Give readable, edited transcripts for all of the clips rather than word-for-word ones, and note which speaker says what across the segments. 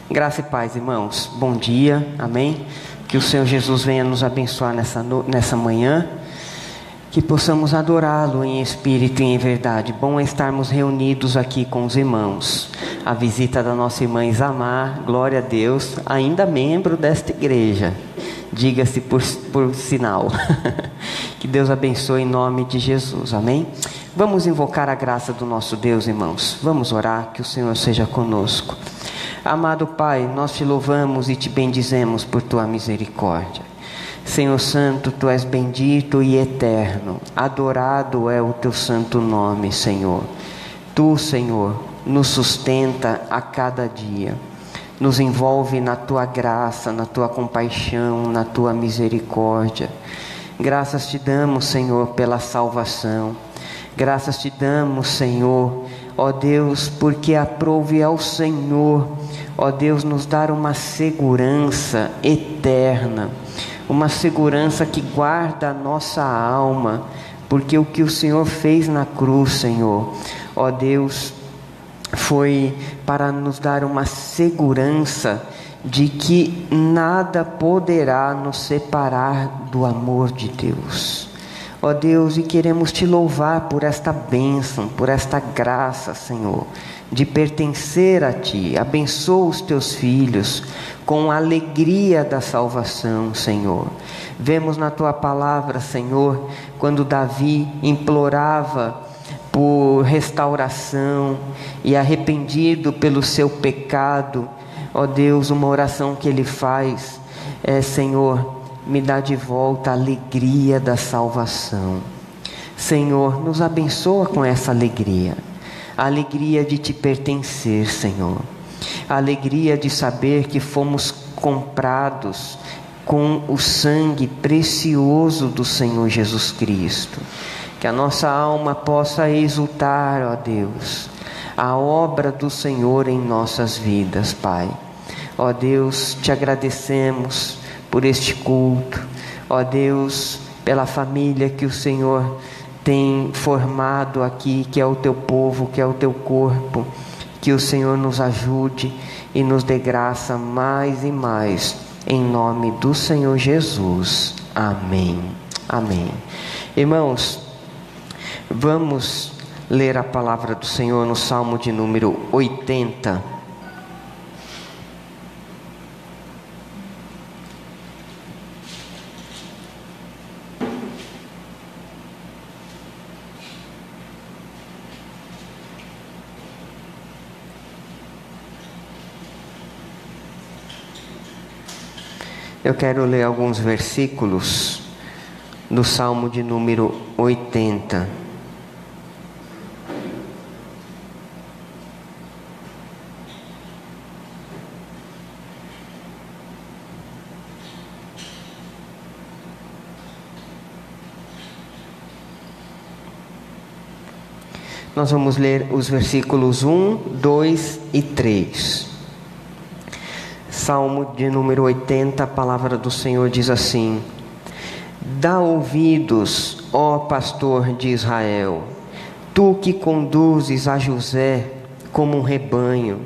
Speaker 1: Graça e paz, irmãos. Bom dia, amém? Que o Senhor Jesus venha nos abençoar nessa manhã, que possamos adorá-lo em espírito e em verdade. Bom é estarmos reunidos aqui com os irmãos. A visita da nossa irmã Isamar, glória a Deus, ainda membro desta igreja, diga-se por sinal. Que Deus abençoe em nome de Jesus, amém? Vamos invocar a graça do nosso Deus, irmãos. Vamos orar, que o Senhor seja conosco. Amado Pai, nós te louvamos e te bendizemos por tua misericórdia. Senhor Santo, tu és bendito e eterno, adorado é o teu santo nome, Senhor. Tu, Senhor, nos sustenta a cada dia, nos envolve na tua graça, na tua compaixão, na tua misericórdia. Graças te damos, Senhor, pela salvação. Graças te damos, Senhor, ó Deus, porque aprouve ao Senhor, ó Deus, nos dar uma segurança eterna, uma segurança que guarda a nossa alma, porque o que o Senhor fez na cruz, Senhor, ó Deus, foi para nos dar uma segurança de que nada poderá nos separar do amor de Deus. Ó Deus, e queremos te louvar por esta bênção, por esta graça, Senhor, de pertencer a Ti. Abençoa os Teus filhos com a alegria da salvação, Senhor. Vemos na Tua palavra, Senhor, quando Davi implorava por restauração e arrependido pelo seu pecado, ó Deus, uma oração que ele faz é: Senhor, me dá de volta a alegria da salvação. Senhor, nos abençoa com essa alegria. A alegria de te pertencer, Senhor. A alegria de saber que fomos comprados com o sangue precioso do Senhor Jesus Cristo. Que a nossa alma possa exultar, ó Deus, a obra do Senhor em nossas vidas, Pai. Ó Deus, te agradecemos por este culto, ó Deus, pela família que o Senhor tem formado aqui, que é o teu povo, que é o teu corpo. Que o Senhor nos ajude e nos dê graça mais e mais, em nome do Senhor Jesus, amém, amém. Irmãos, vamos ler a palavra do Senhor no Salmo de número 80. Eu quero ler alguns versículos do Salmo de número 80. Nós vamos ler os versículos 1, 2 e 3. Salmo de número 80, a palavra do Senhor diz assim: Dá ouvidos, ó pastor de Israel, tu que conduzes a José como um rebanho,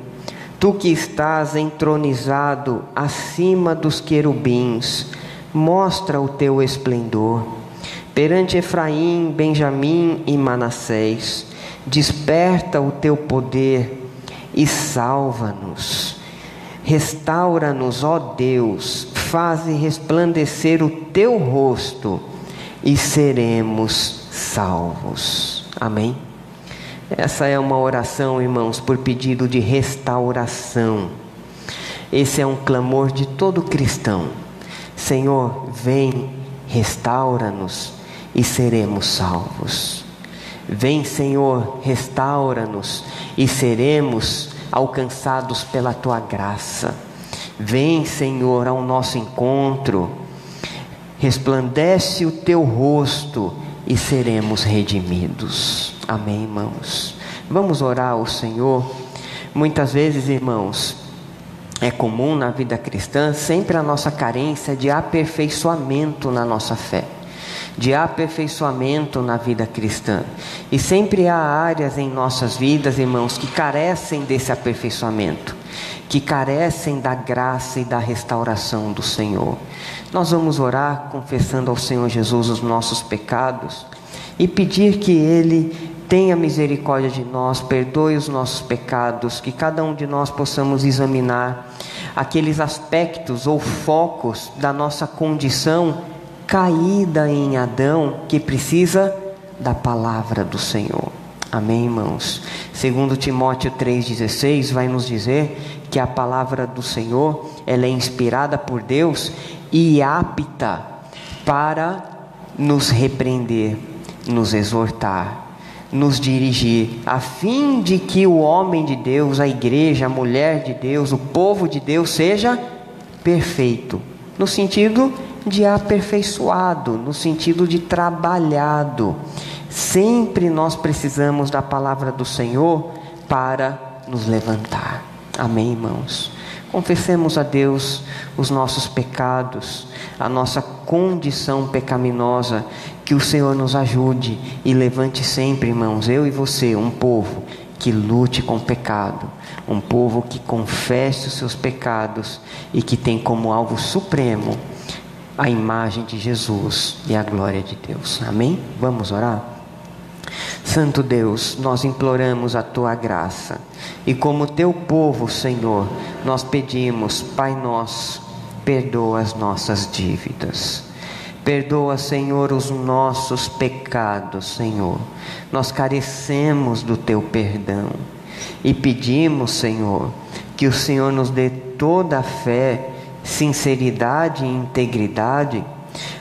Speaker 1: tu que estás entronizado acima dos querubins, mostra o teu esplendor. Perante Efraim, Benjamim e Manassés, desperta o teu poder e salva-nos. Restaura-nos, ó Deus, faze resplandecer o teu rosto e seremos salvos. Amém? Essa é uma oração, irmãos, por pedido de restauração. Esse é um clamor de todo cristão. Senhor, vem, restaura-nos e seremos salvos. Vem, Senhor, restaura-nos e seremos alcançados pela tua graça. Vem, Senhor, ao nosso encontro, resplandece o teu rosto e seremos redimidos. Amém, irmãos? Vamos orar ao Senhor. Muitas vezes, irmãos, é comum na vida cristã sempre a nossa carência de aperfeiçoamento na nossa fé, de aperfeiçoamento na vida cristã. E sempre há áreas em nossas vidas, irmãos, que carecem desse aperfeiçoamento, que carecem da graça e da restauração do Senhor. Nós vamos orar confessando ao Senhor Jesus os nossos pecados e pedir que Ele tenha misericórdia de nós, perdoe os nossos pecados, que cada um de nós possamos examinar aqueles aspectos ou focos da nossa condição caída em Adão, que precisa da palavra do Senhor. Amém, irmãos? Segundo Timóteo 3,16 vai nos dizer que a palavra do Senhor, ela é inspirada por Deus e apta para nos repreender, nos exortar, nos dirigir, a fim de que o homem de Deus, a igreja, a mulher de Deus, o povo de Deus seja perfeito, no sentido de aperfeiçoado, no sentido de trabalhado. Sempre nós precisamos da palavra do Senhor para nos levantar. Amém, irmãos? Confessemos a Deus os nossos pecados, a nossa condição pecaminosa, que o Senhor nos ajude e levante sempre, irmãos, eu e você, um povo que lute com o pecado, um povo que confesse os seus pecados e que tem como alvo supremo a imagem de Jesus e a glória de Deus. Amém? Vamos orar? Santo Deus, nós imploramos a Tua graça e como Teu povo, Senhor, nós pedimos, Pai nosso, perdoa as nossas dívidas. Perdoa, Senhor, os nossos pecados, Senhor. Nós carecemos do Teu perdão e pedimos, Senhor, que o Senhor nos dê toda a fé, sinceridade e integridade,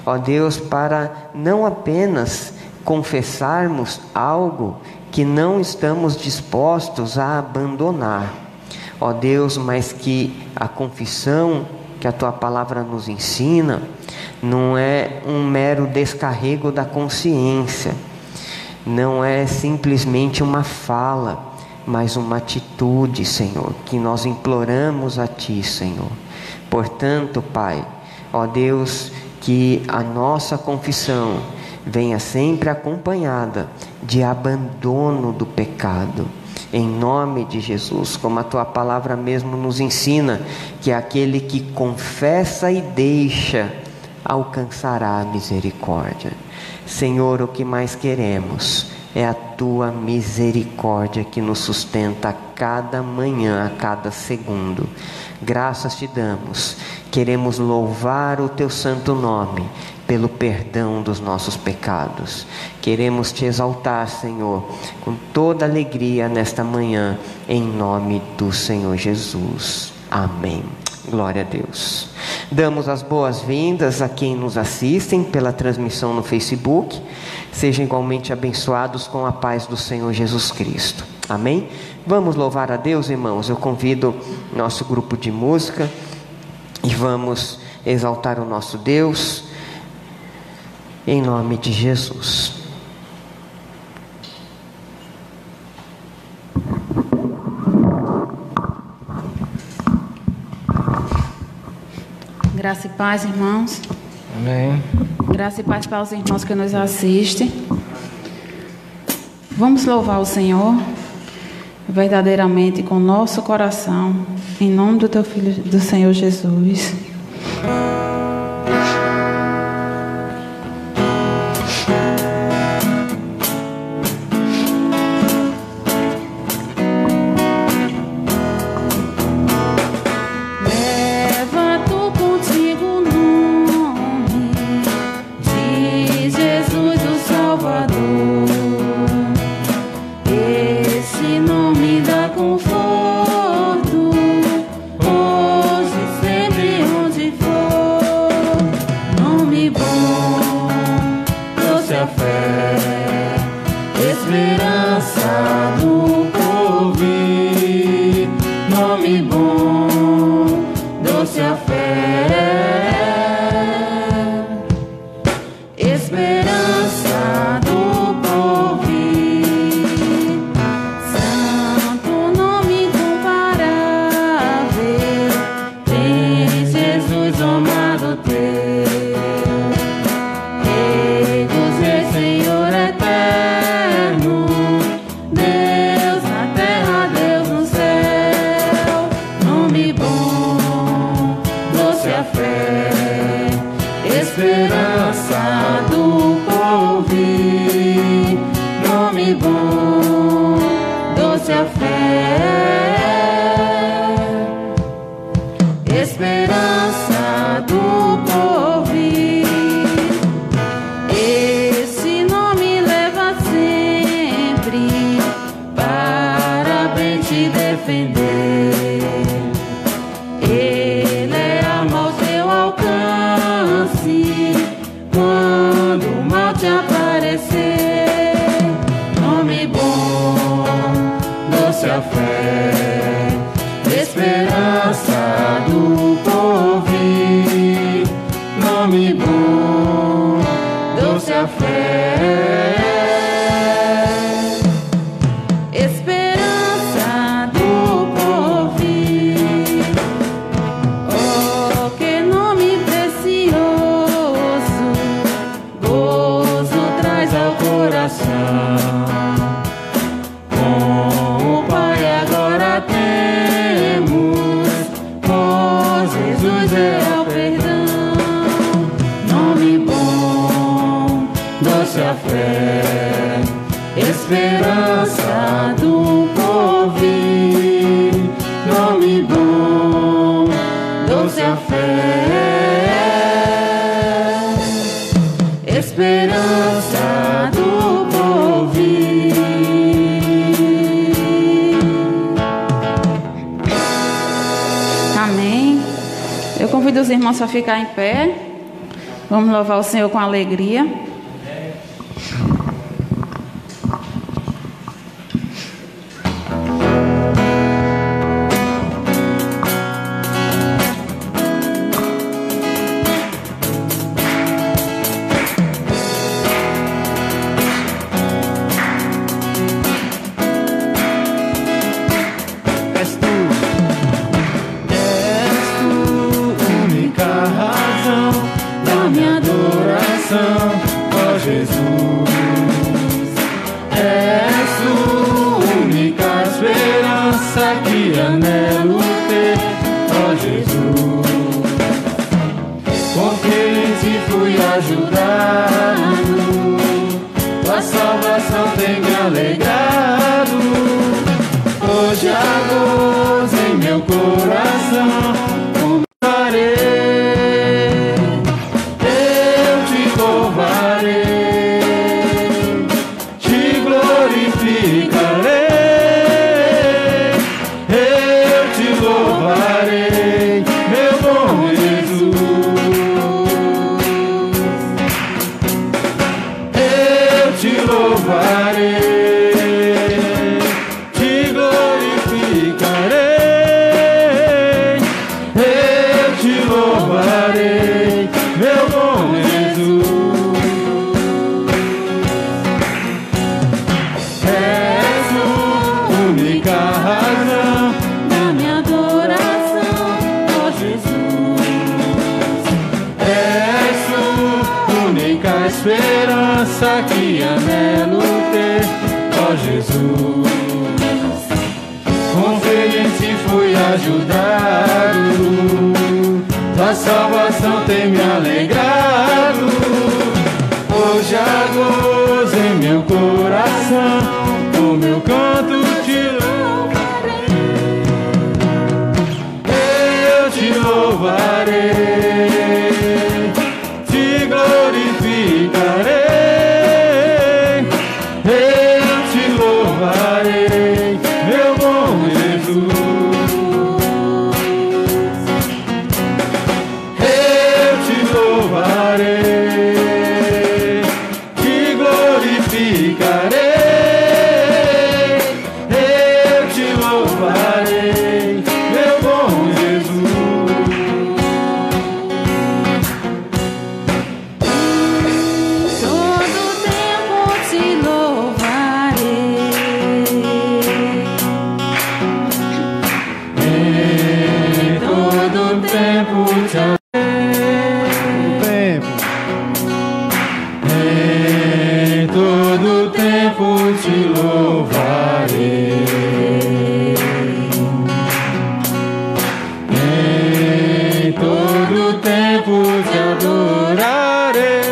Speaker 1: ó Deus, para não apenas confessarmos algo que não estamos dispostos a abandonar, ó Deus, mas que a confissão que a Tua palavra nos ensina não é um mero descarrego da consciência, não é simplesmente uma fala, mas uma atitude, Senhor, que nós imploramos a Ti, Senhor. Portanto, Pai, ó Deus, que a nossa confissão venha sempre acompanhada de abandono do pecado, em nome de Jesus, como a Tua palavra mesmo nos ensina, que aquele que confessa e deixa alcançará a misericórdia. Senhor, o que mais queremos é a Tua misericórdia que nos sustenta a cada manhã, a cada segundo. Graças Te damos, queremos louvar o Teu santo nome pelo perdão dos nossos pecados. Queremos Te exaltar, Senhor, com toda alegria nesta manhã, em nome do Senhor Jesus. Amém. Glória a Deus. Damos as boas-vindas a quem nos assistem pela transmissão no Facebook. Sejam igualmente abençoados com a paz do Senhor Jesus Cristo. Amém? Vamos louvar a Deus, irmãos. Eu convido nosso grupo de música e vamos exaltar o nosso Deus em nome de Jesus.
Speaker 2: Graça e paz, irmãos.
Speaker 3: Amém.
Speaker 2: Graça e paz para os irmãos que nos assistem. Vamos louvar o Senhor verdadeiramente com o nosso coração, em nome do Teu Filho, do Senhor Jesus. defender. Ele é arma ao teu alcance quando o mal te aparecer. Nome bom, doce a fé, esperança do porvir. Nome bom, doce a fé, esperança do porvir. Oh, que nome precioso, gozo traz ao coração. Com o Pai agora temos, com Jesus é o perdão. Nome bom, doce a fé, esperança do porvir. Nome bom, doce a fé, esperança do porvir. Amém. Eu convido os irmãos a ficar em pé. Vamos louvar o Senhor com alegria.
Speaker 3: És tu, única razão da minha adoração, ó Jesus. És tu, única esperança que anelo ter, ó Jesus. Porque em ti fui ajudado, tua salvação tem me alegrado. Hoje há gozo em meu coração, como farei? Eu te louvarei, te glorificarei. Eu te louvarei, meu bom Jesus. Eu te louvarei, meu bom Jesus. És a única razão
Speaker 2: Da minha adoração, ó Jesus.
Speaker 3: És a única esperança que anelo ter, ó Jesus. Com fé em ti fui ajudado, tua salvação tem me alegrado. Hoje há gozo em meu coração, o meu canto te louvarei. Eu te louvarei, te glorificarei. Eu te louvarei, meu bom Jesus. Louvarei, te glorificarei. Eu te louvarei, meu bom Jesus.
Speaker 2: Todo tempo te louvarei.
Speaker 3: Em todo tempo te em todo tempo te louvarei. Em todo tempo te adorarei.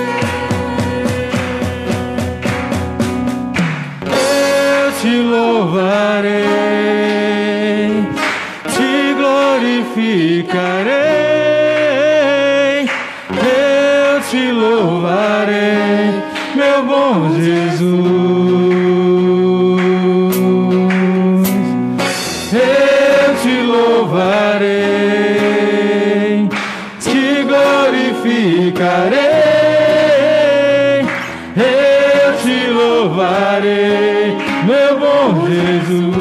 Speaker 3: Eu te louvarei, te glorificarei. Eu te louvarei, meu bom Jesus. te louvarei, te glorificarei, eu te louvarei, meu bom Jesus.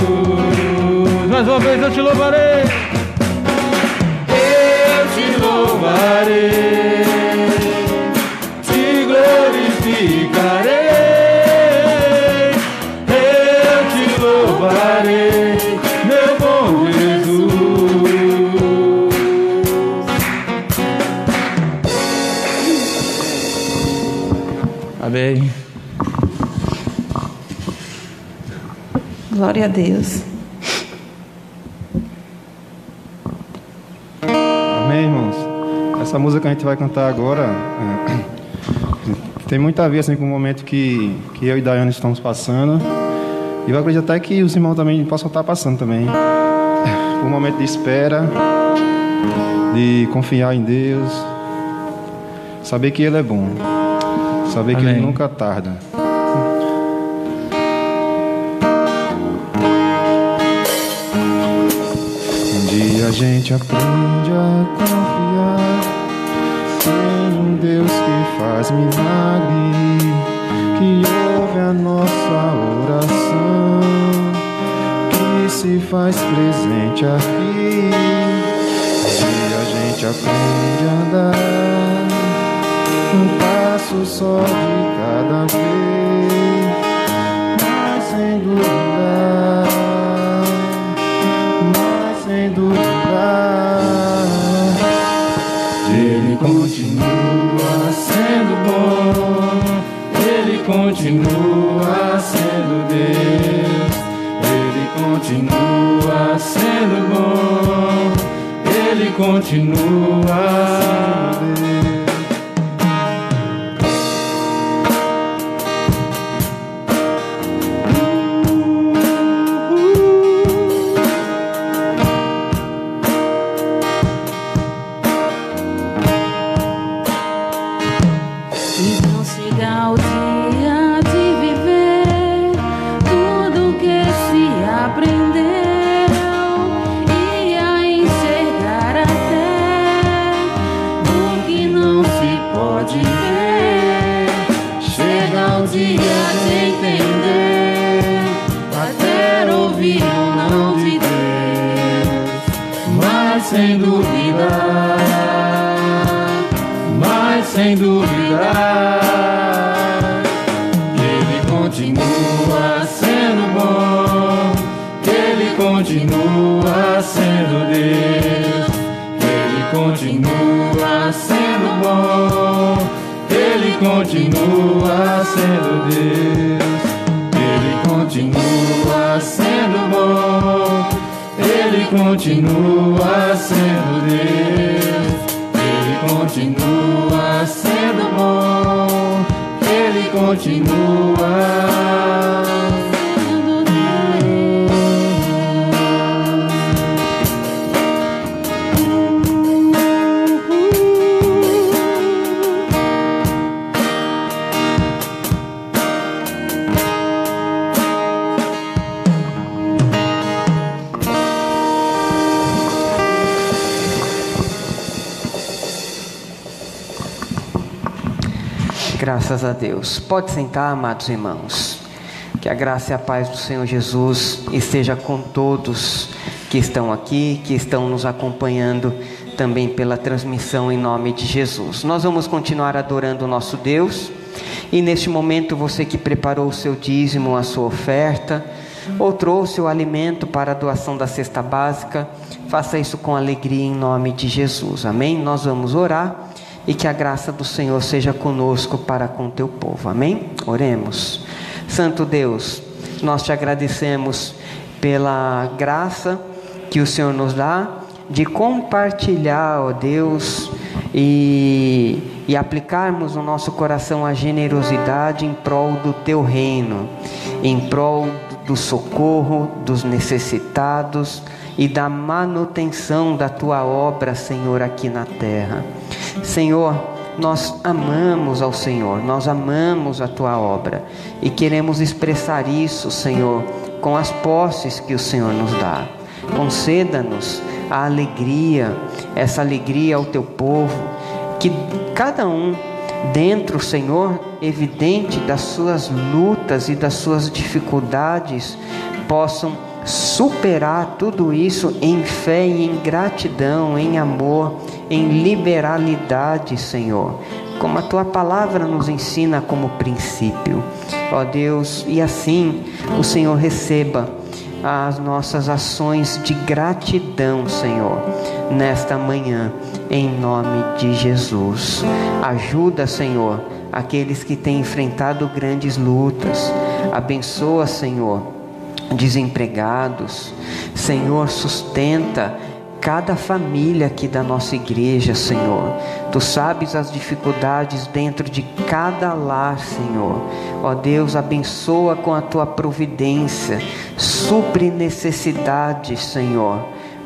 Speaker 3: Mais uma vez eu te louvarei, eu te louvarei, te glorificarei, eu te louvarei, meu bom Jesus. Amém.
Speaker 2: Glória a Deus.
Speaker 4: Amém, irmãos. Essa música que a gente vai cantar agora tem muito a ver assim, com o momento que eu e Daiane estamos passando. E eu acredito até que os irmãos também possam estar passando também. Um momento de espera, de confiar em Deus, saber que Ele é bom, saber que Ele nunca tarda. Um dia a gente aprende a confiar em um Deus que faz milagre, que ouve a nossa oração, que se faz presente aqui. Um dia a gente aprende a andar um passo só de cada vez, mas sem duvidar,
Speaker 3: Ele continua sendo bom, Ele continua sendo Deus, Ele continua sendo bom, Ele continua sendo Deus. Sem duvidar, mas sem duvidar, Ele continua sendo bom, Ele continua sendo Deus, Ele continua sendo bom, Ele continua sendo Deus, Ele continua sendo bom, Ele continua sendo Deus, Ele continua sendo bom, Ele continua sendo
Speaker 1: Graças a Deus. Pode sentar, amados irmãos. Que a graça e a paz do Senhor Jesus esteja com todos que estão aqui, que estão nos acompanhando também pela transmissão em nome de Jesus. Nós vamos continuar adorando o nosso Deus. E neste momento, você que preparou o seu dízimo, a sua oferta, ou trouxe o alimento para a doação da cesta básica, faça isso com alegria em nome de Jesus. Amém? Nós vamos orar. E que a graça do Senhor seja conosco para com o teu povo. Amém? Oremos. Santo Deus, nós te agradecemos pela graça que o Senhor nos dá de compartilhar, ó Deus, e aplicarmos no nosso coração a generosidade em prol do teu reino, em prol do socorro dos necessitados e da manutenção da tua obra, Senhor, aqui na terra. Senhor, nós amamos ao Senhor, nós amamos a tua obra e queremos expressar isso, Senhor, com as posses que o Senhor nos dá. conceda-nos a alegria, essa alegria ao teu povo, que cada um dentro, Senhor, evidente das suas lutas e das suas dificuldades, possam superar tudo isso em fé e em gratidão, em amor, em liberalidade, Senhor, como a tua palavra nos ensina como princípio, ó Deus. E assim o Senhor receba as nossas ações de gratidão, Senhor, nesta manhã, em nome de Jesus. Ajuda, Senhor, aqueles que têm enfrentado grandes lutas. Abençoa, Senhor, desempregados. Senhor, sustenta cada família aqui da nossa igreja, Senhor. Tu sabes as dificuldades dentro de cada lar, Senhor. Ó Deus, abençoa com a tua providência, supre necessidades, Senhor.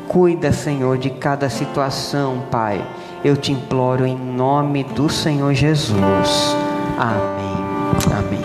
Speaker 1: Cuida, Senhor, de cada situação, Pai. Eu te imploro em nome do Senhor Jesus. Amém. Amém.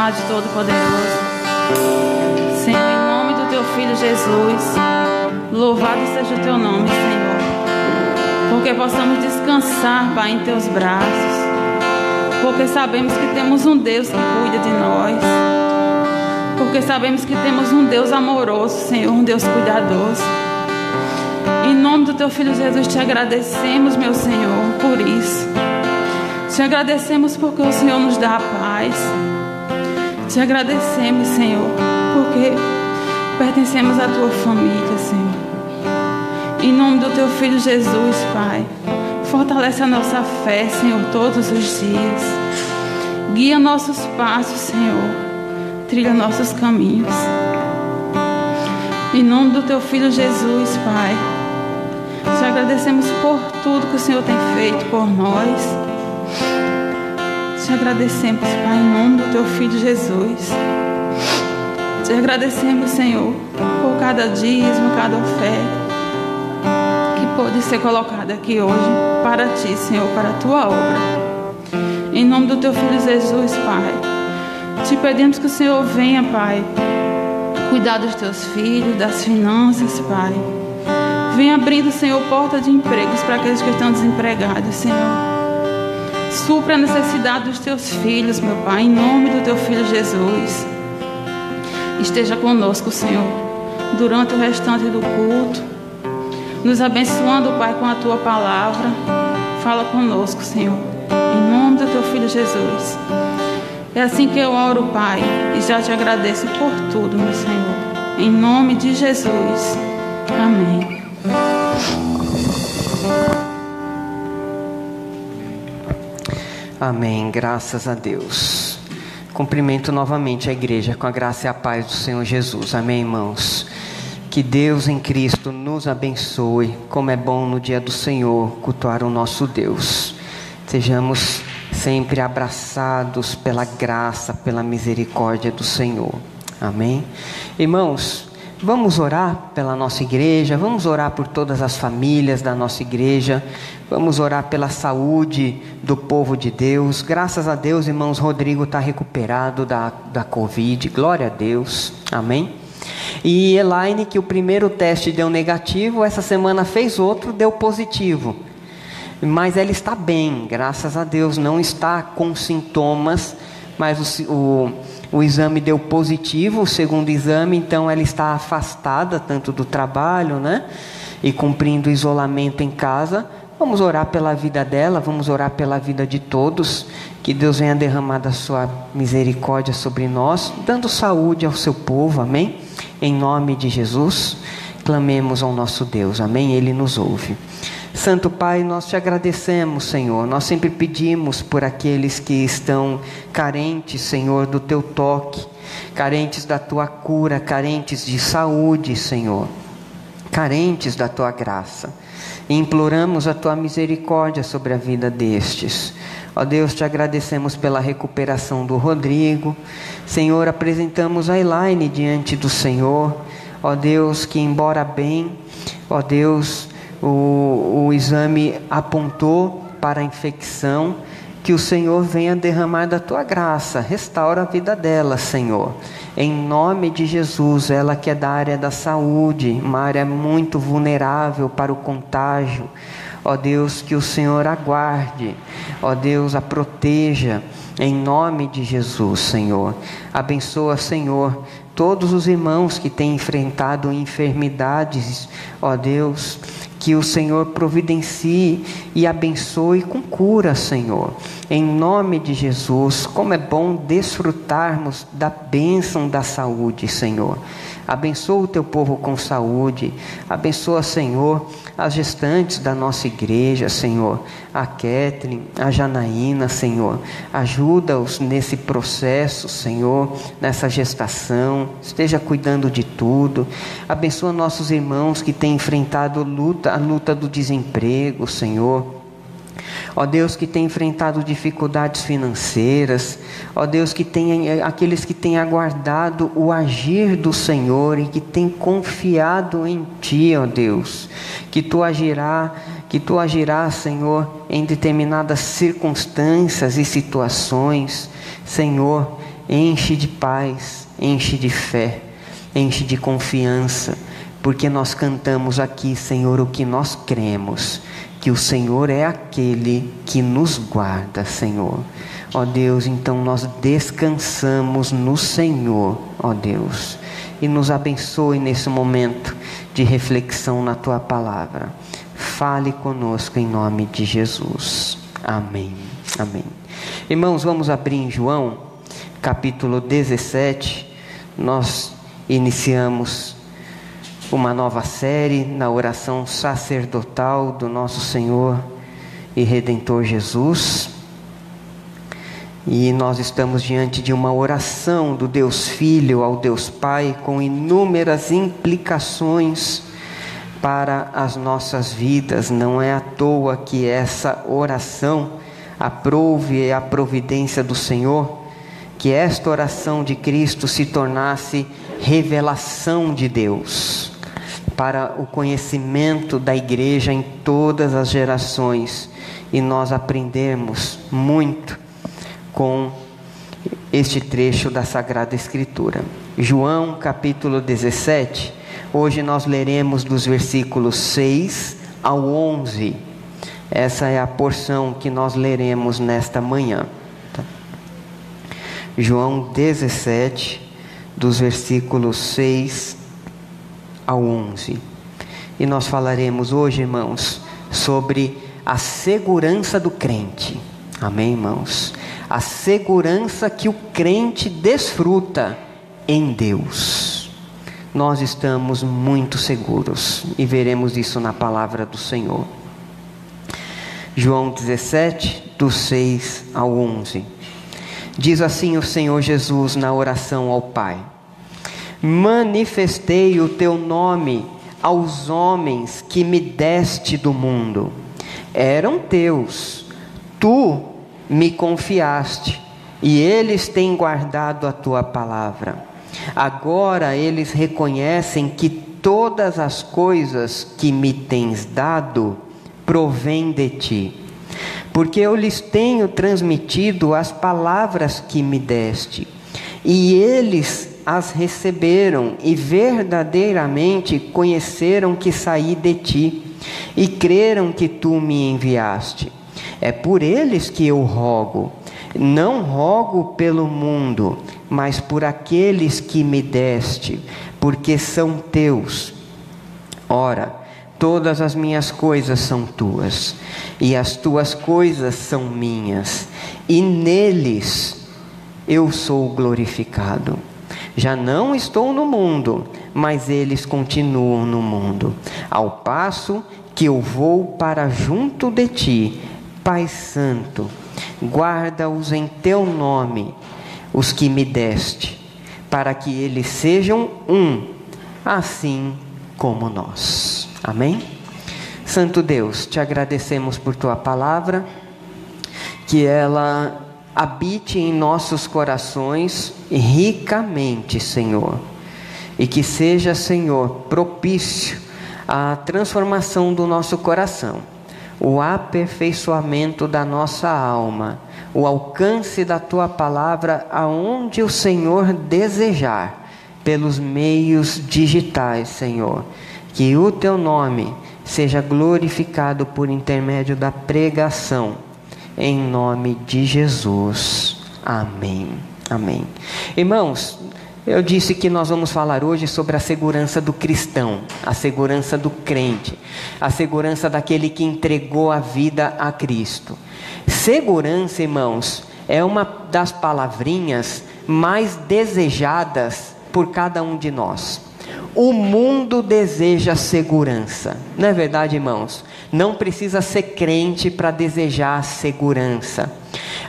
Speaker 2: majestade Todo-Poderoso. Senhor, em nome do Teu Filho Jesus, louvado seja o Teu nome, Senhor. Porque possamos descansar, Pai, em Teus braços. Porque sabemos que temos um Deus que cuida de nós. Porque sabemos que temos um Deus amoroso, Senhor, um Deus cuidadoso. Em nome do Teu Filho Jesus, Te agradecemos, meu Senhor, por isso. Te agradecemos porque o Senhor nos dá a paz. Te agradecemos, Senhor, porque pertencemos à Tua família, Senhor. Em nome do Teu Filho Jesus, Pai, fortalece a nossa fé, Senhor, todos os dias. Guia nossos passos, Senhor. Trilha nossos caminhos. Em nome do Teu Filho Jesus, Pai, te agradecemos por tudo que o Senhor tem feito por nós. Te agradecemos, Pai, em nome do Teu Filho Jesus. Te agradecemos, Senhor, por cada dízimo, cada oferta que pode ser colocada aqui hoje para Ti, Senhor, para a Tua obra. Em nome do Teu Filho Jesus, Pai, Te pedimos que o Senhor venha, Pai, cuidar dos Teus filhos, das finanças, Pai. Venha abrindo, Senhor, porta de empregos para aqueles que estão desempregados, Senhor. Supra a necessidade dos Teus filhos, meu Pai, em nome do Teu Filho Jesus. Esteja conosco, Senhor, durante o restante do culto, nos abençoando, Pai, com a Tua palavra. Fala conosco, Senhor, em nome do Teu Filho Jesus. É assim que eu oro, Pai, e já Te agradeço por tudo, meu Senhor, em nome de Jesus. Amém.
Speaker 1: Amém, graças a Deus. Cumprimento novamente a igreja com a graça e a paz do Senhor Jesus. Amém, irmãos. Que Deus em Cristo nos abençoe. Como é bom no dia do Senhor cultuar o nosso Deus. Sejamos sempre abraçados pela graça, pela misericórdia do Senhor. Amém. Irmãos, vamos orar pela nossa igreja, vamos orar por todas as famílias da nossa igreja, vamos orar pela saúde do povo de Deus. Graças a Deus, irmãos, Rodrigo está recuperado da Covid, glória a Deus, amém. E Elaine, que o primeiro teste deu negativo, essa semana fez outro, deu positivo. Mas ela está bem, graças a Deus, não está com sintomas, mas o exame deu positivo, o segundo exame, então ela está afastada tanto do trabalho, né? E cumprindo o isolamento em casa. Vamos orar pela vida dela, vamos orar pela vida de todos, que Deus venha derramar da sua misericórdia sobre nós, dando saúde ao seu povo, amém? Em nome de Jesus, clamemos ao nosso Deus, amém? Ele nos ouve. Santo Pai, nós Te agradecemos, Senhor, nós sempre pedimos por aqueles que estão carentes, Senhor, do Teu toque, carentes da Tua cura, carentes de saúde, Senhor, carentes da Tua graça, e imploramos a Tua misericórdia sobre a vida destes. Ó Deus, Te agradecemos pela recuperação do Rodrigo, Senhor, apresentamos a Elaine diante do Senhor, ó Deus, que embora bem, ó Deus, o exame apontou para a infecção, que o Senhor venha derramar da Tua graça, restaura a vida dela, Senhor, em nome de Jesus. Ela que é da área da saúde, uma área muito vulnerável para o contágio, ó Deus, que o Senhor aguarde, ó Deus, a proteja, em nome de Jesus, Senhor. Abençoa, Senhor, todos os irmãos que têm enfrentado enfermidades, ó Deus, que o Senhor providencie e abençoe com cura, Senhor, em nome de Jesus. Como é bom desfrutarmos da bênção da saúde, Senhor. Abençoa o Teu povo com saúde, abençoa, Senhor, as gestantes da nossa igreja, Senhor, a Kathleen, a Janaína, Senhor, ajuda-os nesse processo, Senhor, nessa gestação, esteja cuidando de tudo. Abençoa nossos irmãos que têm enfrentado a luta do desemprego, Senhor. Ó Deus, que tem enfrentado dificuldades financeiras, ó Deus, que tem aqueles que têm aguardado o agir do Senhor e que têm confiado em Ti, ó Deus, que Tu agirás, Senhor, em determinadas circunstâncias e situações, Senhor, enche de paz, enche de fé, enche de confiança, porque nós cantamos aqui, Senhor, o que nós cremos, que o Senhor é aquele que nos guarda, Senhor. Ó Deus, então nós descansamos no Senhor, ó Deus, e nos abençoe nesse momento de reflexão na Tua palavra. Fale conosco em nome de Jesus. Amém. Amém. Irmãos, vamos abrir em João, capítulo 17. Nós iniciamos uma nova série na oração sacerdotal do nosso Senhor e Redentor Jesus. E nós estamos diante de uma oração do Deus Filho ao Deus Pai, com inúmeras implicações para as nossas vidas. Não é à toa que essa oração aprove a providência do Senhor, que esta oração de Cristo se tornasse revelação de Deus, para o conhecimento da igreja em todas as gerações, e nós aprendemos muito com este trecho da Sagrada Escritura. João capítulo 17, hoje nós leremos dos versículos 6 ao 11, essa é a porção que nós leremos nesta manhã. João 17, dos versículos 6 ao 11, e nós falaremos hoje, irmãos, sobre a segurança do crente. Amém, irmãos? A segurança que o crente desfruta em Deus. Nós estamos muito seguros e veremos isso na palavra do Senhor. João 17, do 6 ao 11. Diz assim o Senhor Jesus na oração ao Pai: manifestei o teu nome aos homens que me deste do mundo. Eram teus, tu me confiaste, e eles têm guardado a tua palavra. Agora eles reconhecem que todas as coisas que me tens dado provêm de ti, porque eu lhes tenho transmitido as palavras que me deste, e eles as receberam e verdadeiramente conheceram que saí de ti, e creram que tu me enviaste. É por eles que eu rogo. Não rogo pelo mundo, mas por aqueles que me deste, porque são teus. Ora, todas as minhas coisas são tuas, e as tuas coisas são minhas, e neles eu sou glorificado. Já não estou no mundo, mas eles continuam no mundo, ao passo que eu vou para junto de ti. Pai Santo, guarda-os em teu nome, os que me deste, para que eles sejam um, assim como nós. Amém? Santo Deus, te agradecemos por tua palavra, que ela habite em nossos corações ricamente, Senhor, e que seja, Senhor, propício à transformação do nosso coração, o aperfeiçoamento da nossa alma, o alcance da tua palavra aonde o Senhor desejar, pelos meios digitais, Senhor. Que o teu nome seja glorificado por intermédio da pregação, em nome de Jesus. Amém. Amém. Irmãos, eu disse que nós vamos falar hoje sobre a segurança do cristão, a segurança do crente, a segurança daquele que entregou a vida a Cristo. Segurança, irmãos, é uma das palavrinhas mais desejadas por cada um de nós. O mundo deseja segurança, não é verdade, irmãos? Não precisa ser crente para desejar segurança.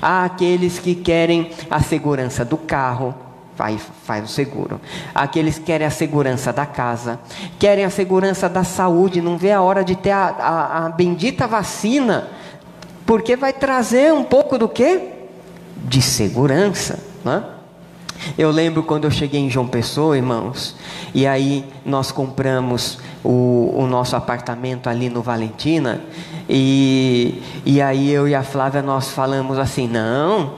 Speaker 1: Há aqueles que querem a segurança do carro, faz o seguro. Aqueles que querem a segurança da casa, querem a segurança da saúde, não vê a hora de ter a bendita vacina, porque vai trazer um pouco do quê? De segurança, né? Eu lembro quando eu cheguei em João Pessoa, irmãos, e aí nós compramos o nosso apartamento ali no Valentina, e aí eu e a Flávia nós falamos assim, não,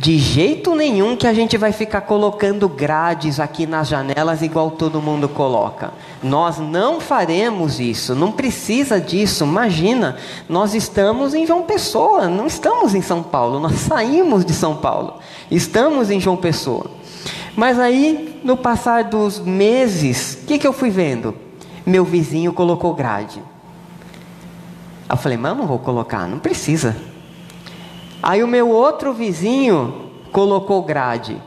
Speaker 1: De jeito nenhum que a gente vai ficar colocando grades aqui nas janelas igual todo mundo coloca. Nós não faremos isso, não precisa disso. Imagina, nós estamos em João Pessoa, não estamos em São Paulo. Nós saímos de São Paulo, estamos em João Pessoa. Mas aí, no passar dos meses, o que eu fui vendo? Meu vizinho colocou grade. Eu falei, mas eu não vou colocar, não precisa. Aí o meu outro vizinho colocou grade.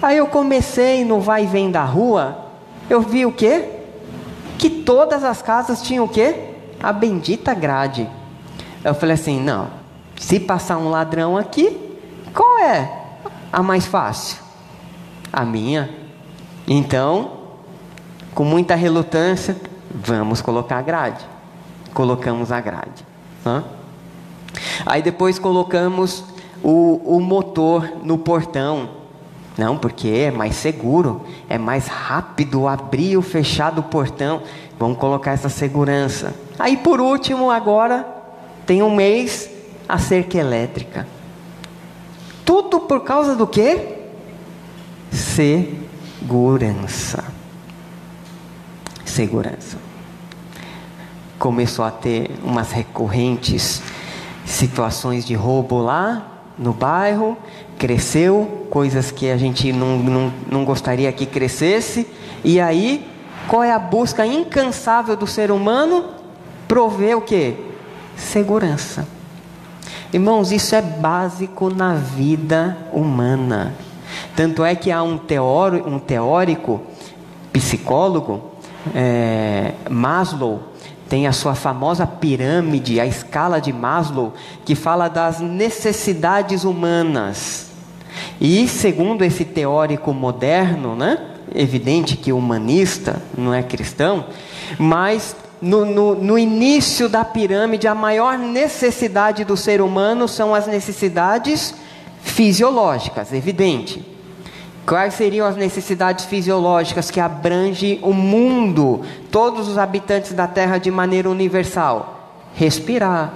Speaker 1: Aí eu comecei no vai e vem da rua, eu vi o quê? Que todas as casas tinham o quê? A bendita grade. Eu falei assim, não, se passar um ladrão aqui, qual é a mais fácil? A minha. Então, com muita relutância, vamos colocar a grade. Colocamos a grade. Aí depois colocamos o motor no portão. Não, porque é mais seguro, é mais rápido abrir ou fechar do portão. Vamos colocar essa segurança. Aí por último, agora tem um mês, a cerca elétrica. Tudo por causa do quê? Segurança. Segurança. Começou a ter umas recorrentes situações de roubo lá no bairro, cresceu, coisas que a gente não gostaria que crescesse, e aí, qual é a busca incansável do ser humano? Prover o quê? Segurança. Irmãos, isso é básico na vida humana. Tanto é que há um teórico, psicólogo, Maslow, tem a sua famosa pirâmide, a escala de Maslow, que fala das necessidades humanas. E segundo esse teórico moderno, evidente que humanista, não é cristão, mas no início da pirâmide, a maior necessidade do ser humano são as necessidades fisiológicas, evidente. Quais seriam as necessidades fisiológicas que abrangem o mundo, todos os habitantes da Terra de maneira universal? Respirar,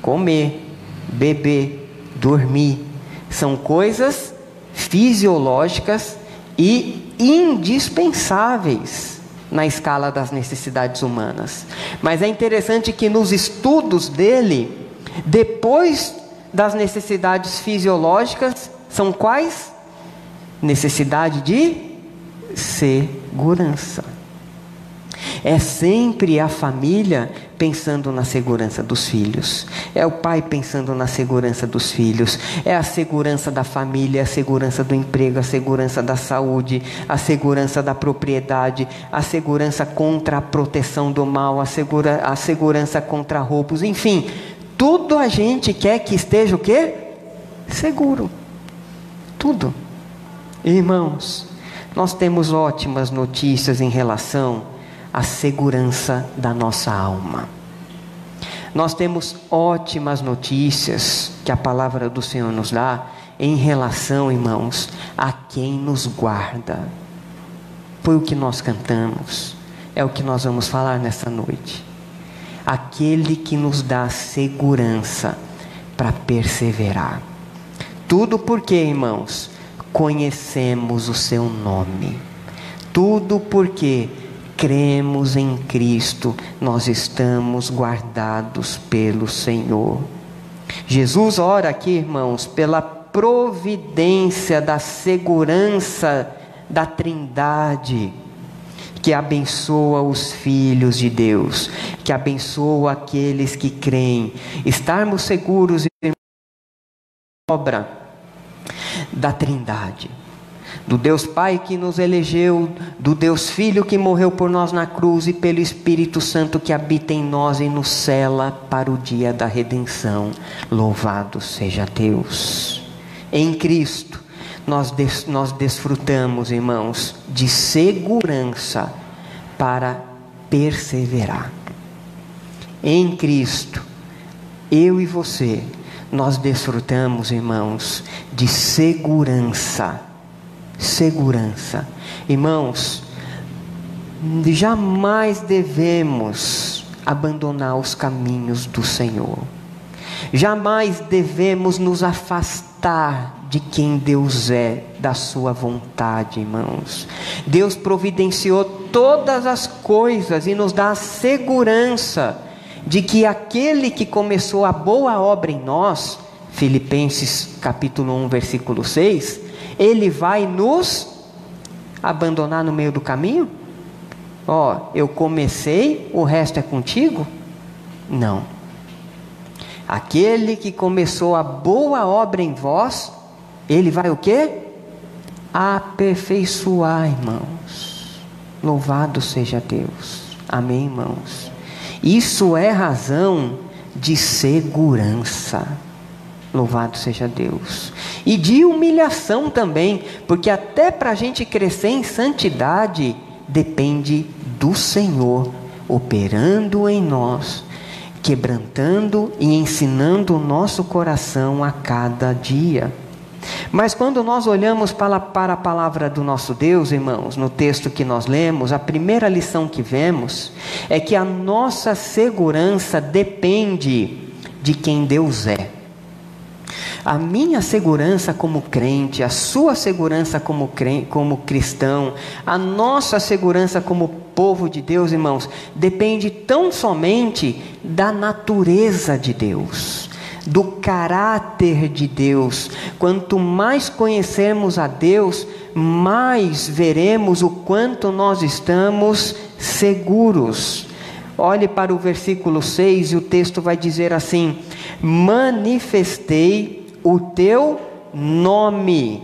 Speaker 1: comer, beber, dormir. São coisas fisiológicas e indispensáveis na escala das necessidades humanas. Mas é interessante que nos estudos dele, depois das necessidades fisiológicas, são quais? Necessidade de segurança. É sempre a família pensando na segurança dos filhos, é o pai pensando na segurança dos filhos, é a segurança da família, a segurança do emprego, a segurança da saúde, a segurança da propriedade, a segurança contra a proteção do mal, a segurança contra roubos, enfim, tudo a gente quer que esteja o quê? Seguro. Tudo. Irmãos, nós temos ótimas notícias em relação à segurança da nossa alma. Nós temos ótimas notícias que a palavra do Senhor nos dá em relação, irmãos, a quem nos guarda. Foi o que nós cantamos, é o que nós vamos falar nessa noite. Aquele que nos dá segurança para perseverar. Tudo porque, irmãos, conhecemos o seu nome. Tudo porque cremos em Cristo, nós estamos guardados pelo Senhor. Jesus ora aqui, irmãos, pela providência da segurança da Trindade, que abençoa os filhos de Deus, que abençoa aqueles que creem. Estarmos seguros da obra da Trindade, do Deus Pai que nos elegeu, do Deus Filho que morreu por nós na cruz e pelo Espírito Santo que habita em nós e nos cela para o dia da redenção. Louvado seja Deus. Em Cristo nós desfrutamos, irmãos, de segurança para perseverar. Em Cristo, eu e você, nós desfrutamos, irmãos, de segurança. Segurança. Irmãos, jamais devemos abandonar os caminhos do Senhor. Jamais devemos nos afastar de quem Deus é, da sua vontade, irmãos. Deus providenciou todas as coisas e nos dá a segurança de que aquele que começou a boa obra em nós, Filipenses capítulo 1, versículo 6, ele vai nos abandonar no meio do caminho? Eu comecei, o resto é contigo? Não. Aquele que começou a boa obra em vós, ele vai o quê? Aperfeiçoar, irmãos. Louvado seja Deus. Amém, irmãos? Isso é razão de segurança. Louvado seja Deus. E de humilhação também, porque até para a gente crescer em santidade, depende do Senhor operando em nós, quebrantando e ensinando o nosso coração a cada dia. Mas quando nós olhamos para a palavra do nosso Deus, irmãos, no texto que nós lemos, a primeira lição que vemos é que a nossa segurança depende de quem Deus é. A minha segurança como crente, a sua segurança como cristão, a nossa segurança como povo de Deus, irmãos, depende tão somente da natureza de Deus, do caráter de Deus. Quanto mais conhecermos a Deus, mais veremos o quanto nós estamos seguros. Olhe para o versículo 6 e o texto vai dizer assim: manifestei o teu nome.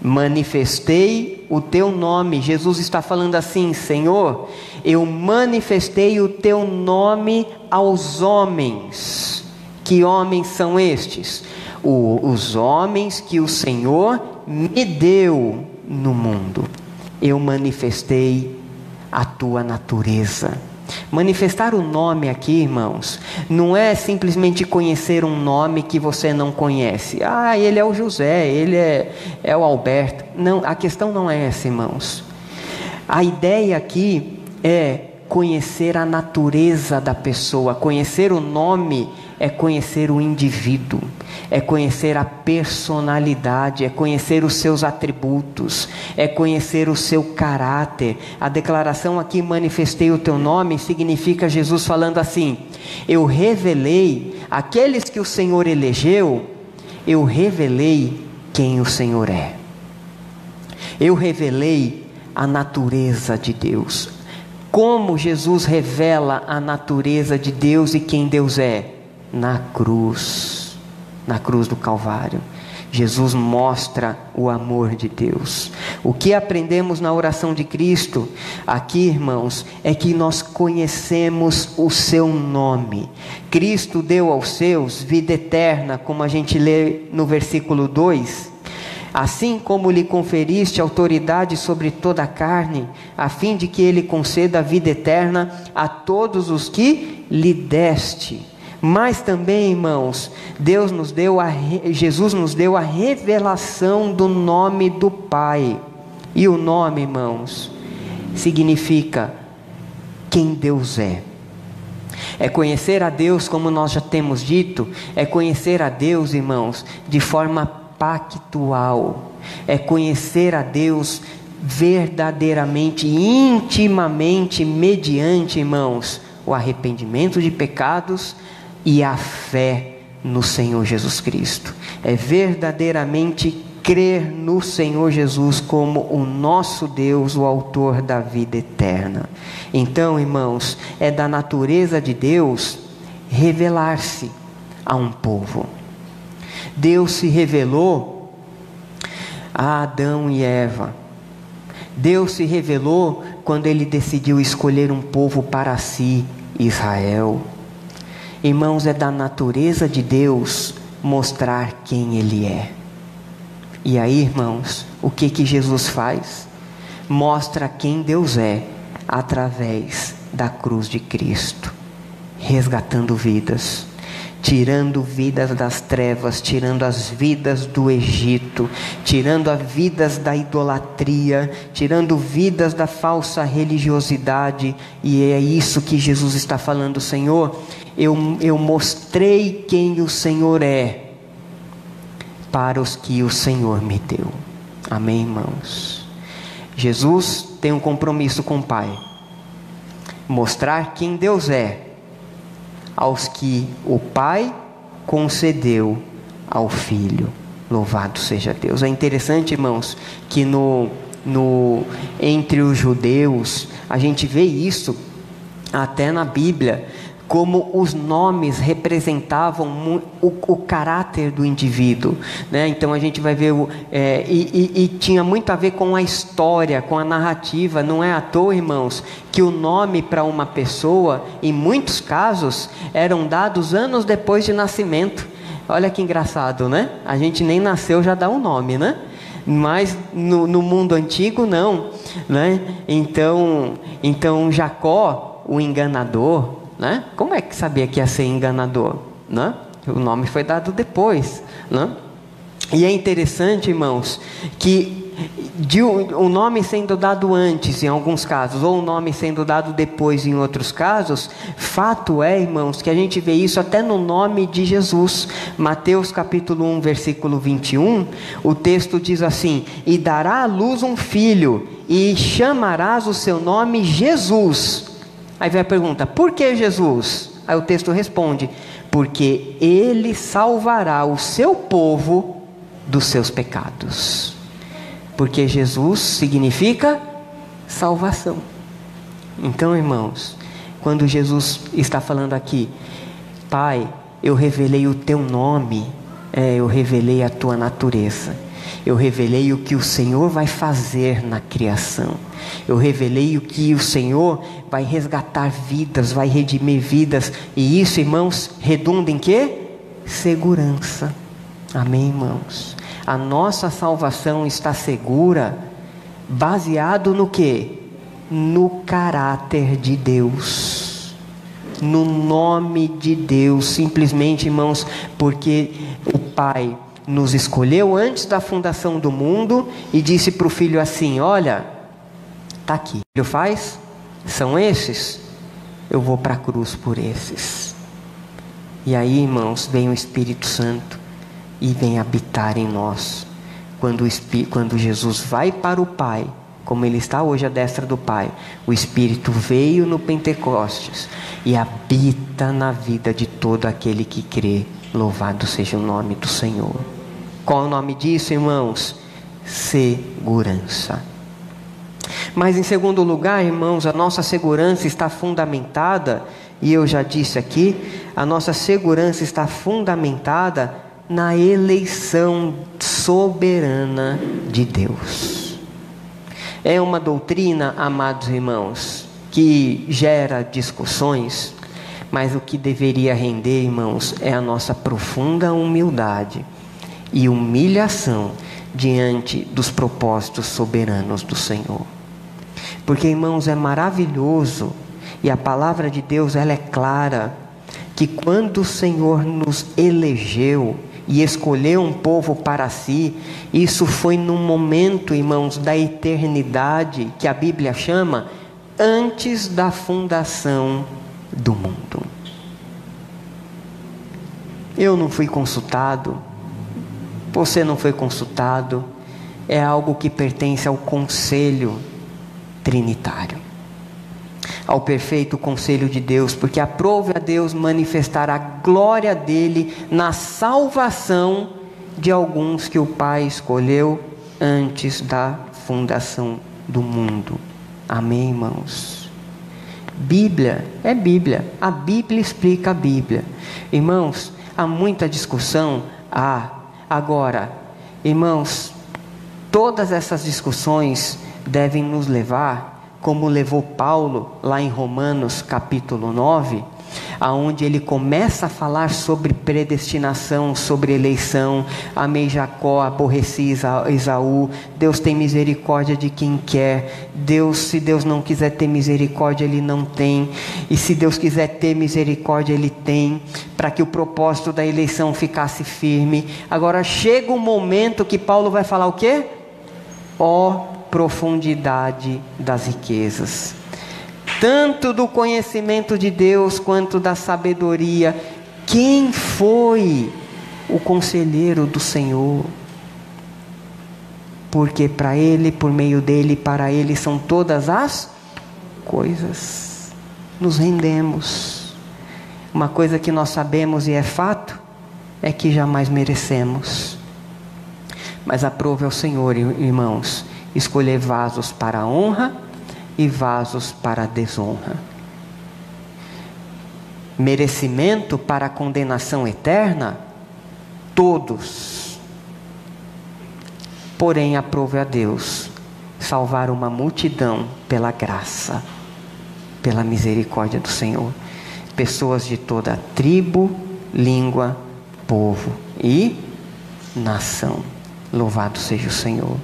Speaker 1: Manifestei o teu nome. Jesus está falando assim: Senhor, eu manifestei o teu nome aos homens. Que homens são estes? Os homens que o Senhor me deu no mundo. Eu manifestei a tua natureza. Manifestar o nome aqui, irmãos, não é simplesmente conhecer um nome que você não conhece. Ele é o José, ele é o Alberto. Não, a questão não é essa, irmãos. A ideia aqui é conhecer a natureza da pessoa. Conhecer o nome é conhecer o indivíduo, é conhecer a personalidade, é conhecer os seus atributos, é conhecer o seu caráter. A declaração aqui, manifestei o teu nome, significa Jesus falando assim: eu revelei aqueles que o Senhor elegeu, eu revelei quem o Senhor é. Eu revelei a natureza de Deus. Como Jesus revela a natureza de Deus e quem Deus é? Na cruz do Calvário. Jesus mostra o amor de Deus. O que aprendemos na oração de Cristo aqui, irmãos, é que nós conhecemos o seu nome. Cristo deu aos seus vida eterna, como a gente lê no versículo 2. Assim como lhe conferiste autoridade sobre toda a carne, a fim de que ele conceda a vida eterna a todos os que lhe deste. Mas também, irmãos, Jesus nos deu a revelação do nome do Pai. E o nome, irmãos, significa quem Deus é. É conhecer a Deus, como nós já temos dito, é conhecer a Deus, irmãos, de forma pactual. É conhecer a Deus verdadeiramente, intimamente, mediante, irmãos, o arrependimento de pecados e a fé no Senhor Jesus Cristo. É verdadeiramente crer no Senhor Jesus como o nosso Deus, o autor da vida eterna. Então, irmãos, é da natureza de Deus revelar-se a um povo. Deus se revelou a Adão e Eva. Deus se revelou quando Ele decidiu escolher um povo para si, Israel. Irmãos, é da natureza de Deus mostrar quem Ele é. E aí, irmãos, o que Jesus faz? Mostra quem Deus é através da cruz de Cristo, resgatando vidas, tirando vidas das trevas, tirando as vidas do Egito, tirando as vidas da idolatria, tirando vidas da falsa religiosidade. E é isso que Jesus está falando: Senhor, eu mostrei quem o Senhor é, para os que o Senhor me deu. Amém, irmãos? Jesus tem um compromisso com o Pai: mostrar quem Deus é aos que o Pai concedeu ao Filho. Louvado seja Deus. É interessante, irmãos, que entre os judeus, a gente vê isso até na Bíblia, como os nomes representavam o caráter do indivíduo, né? Então a gente vai ver, e tinha muito a ver com a história, com a narrativa. Não é à toa, irmãos, que o nome para uma pessoa, em muitos casos, eram dados anos depois de nascimento. Olha que engraçado, né? A gente nem nasceu, já dá um nome, né? Mas no mundo antigo não, né? Então Jacó, o enganador, né? Como é que sabia que ia ser enganador, né? O nome foi dado depois, né? E é interessante, irmãos, que o nome sendo dado antes em alguns casos, ou o nome sendo dado depois em outros casos, fato é, irmãos, que a gente vê isso até no nome de Jesus. Mateus capítulo 1, versículo 21, o texto diz assim: e dará à luz um filho, e chamarás o seu nome Jesus. Aí vem a pergunta: por que Jesus? Aí o texto responde: porque ele salvará o seu povo dos seus pecados. Porque Jesus significa salvação. Então, irmãos, quando Jesus está falando aqui: Pai, eu revelei o teu nome, eu revelei a tua natureza, eu revelei o que o Senhor vai fazer na criação, eu revelei o que o Senhor vai resgatar vidas, vai redimir vidas. E isso, irmãos, redunda em quê? Segurança. Amém, irmãos? A nossa salvação está segura, baseado no quê? No caráter de Deus, no nome de Deus. Simplesmente, irmãos, porque o Pai nos escolheu antes da fundação do mundo e disse para o Filho assim: olha, está aqui, o Filho faz, são esses, eu vou para a cruz por esses. E aí, irmãos, vem o Espírito Santo e vem habitar em nós. Quando Jesus vai para o Pai, como Ele está hoje à destra do Pai, o Espírito veio no Pentecostes e habita na vida de todo aquele que crê. Louvado seja o nome do Senhor. Qual é o nome disso, irmãos? Segurança. Mas em segundo lugar, irmãos, a nossa segurança está fundamentada, e eu já disse aqui, a nossa segurança está fundamentada na eleição soberana de Deus. É uma doutrina, amados irmãos, que gera discussões, mas o que deveria render, irmãos, é a nossa profunda humildade e humilhação diante dos propósitos soberanos do Senhor. Porque, irmãos, é maravilhoso, e a palavra de Deus, ela é clara, que quando o Senhor nos elegeu e escolheu um povo para si, isso foi num momento, irmãos, da eternidade, que a Bíblia chama antes da fundação do mundo. Eu não fui consultado, você não foi consultado, é algo que pertence ao conselho trinitário, ao perfeito conselho de Deus, porque aprove a Deus manifestar a glória dele na salvação de alguns que o Pai escolheu antes da fundação do mundo. Amém, irmãos? Bíblia é Bíblia, a Bíblia explica a Bíblia. Irmãos, há muita discussão, agora, irmãos, todas essas discussões devem nos levar, como levou Paulo lá em Romanos capítulo 9, aonde ele começa a falar sobre predestinação, sobre eleição. Amei Jacó, aborreci Esaú. Deus tem misericórdia de quem quer. Se Deus não quiser ter misericórdia, Ele não tem. E se Deus quiser ter misericórdia, Ele tem, para que o propósito da eleição ficasse firme. Agora chega um momento que Paulo vai falar o quê? Profundidade das riquezas, tanto do conhecimento de Deus quanto da sabedoria. Quem foi o conselheiro do Senhor. Porque para Ele, por meio dEle, para Ele são todas as coisas. Nos rendemos. Uma coisa que nós sabemos e é fato, é que jamais merecemos. Mas aprove ao Senhor, irmãos, escolher vasos para a honra e vasos para a desonra. Merecimento para a condenação eterna? Todos. Porém, aprove a Deus salvar uma multidão pela graça, pela misericórdia do Senhor. Pessoas de toda tribo, língua, povo e nação. Louvado seja o Senhor.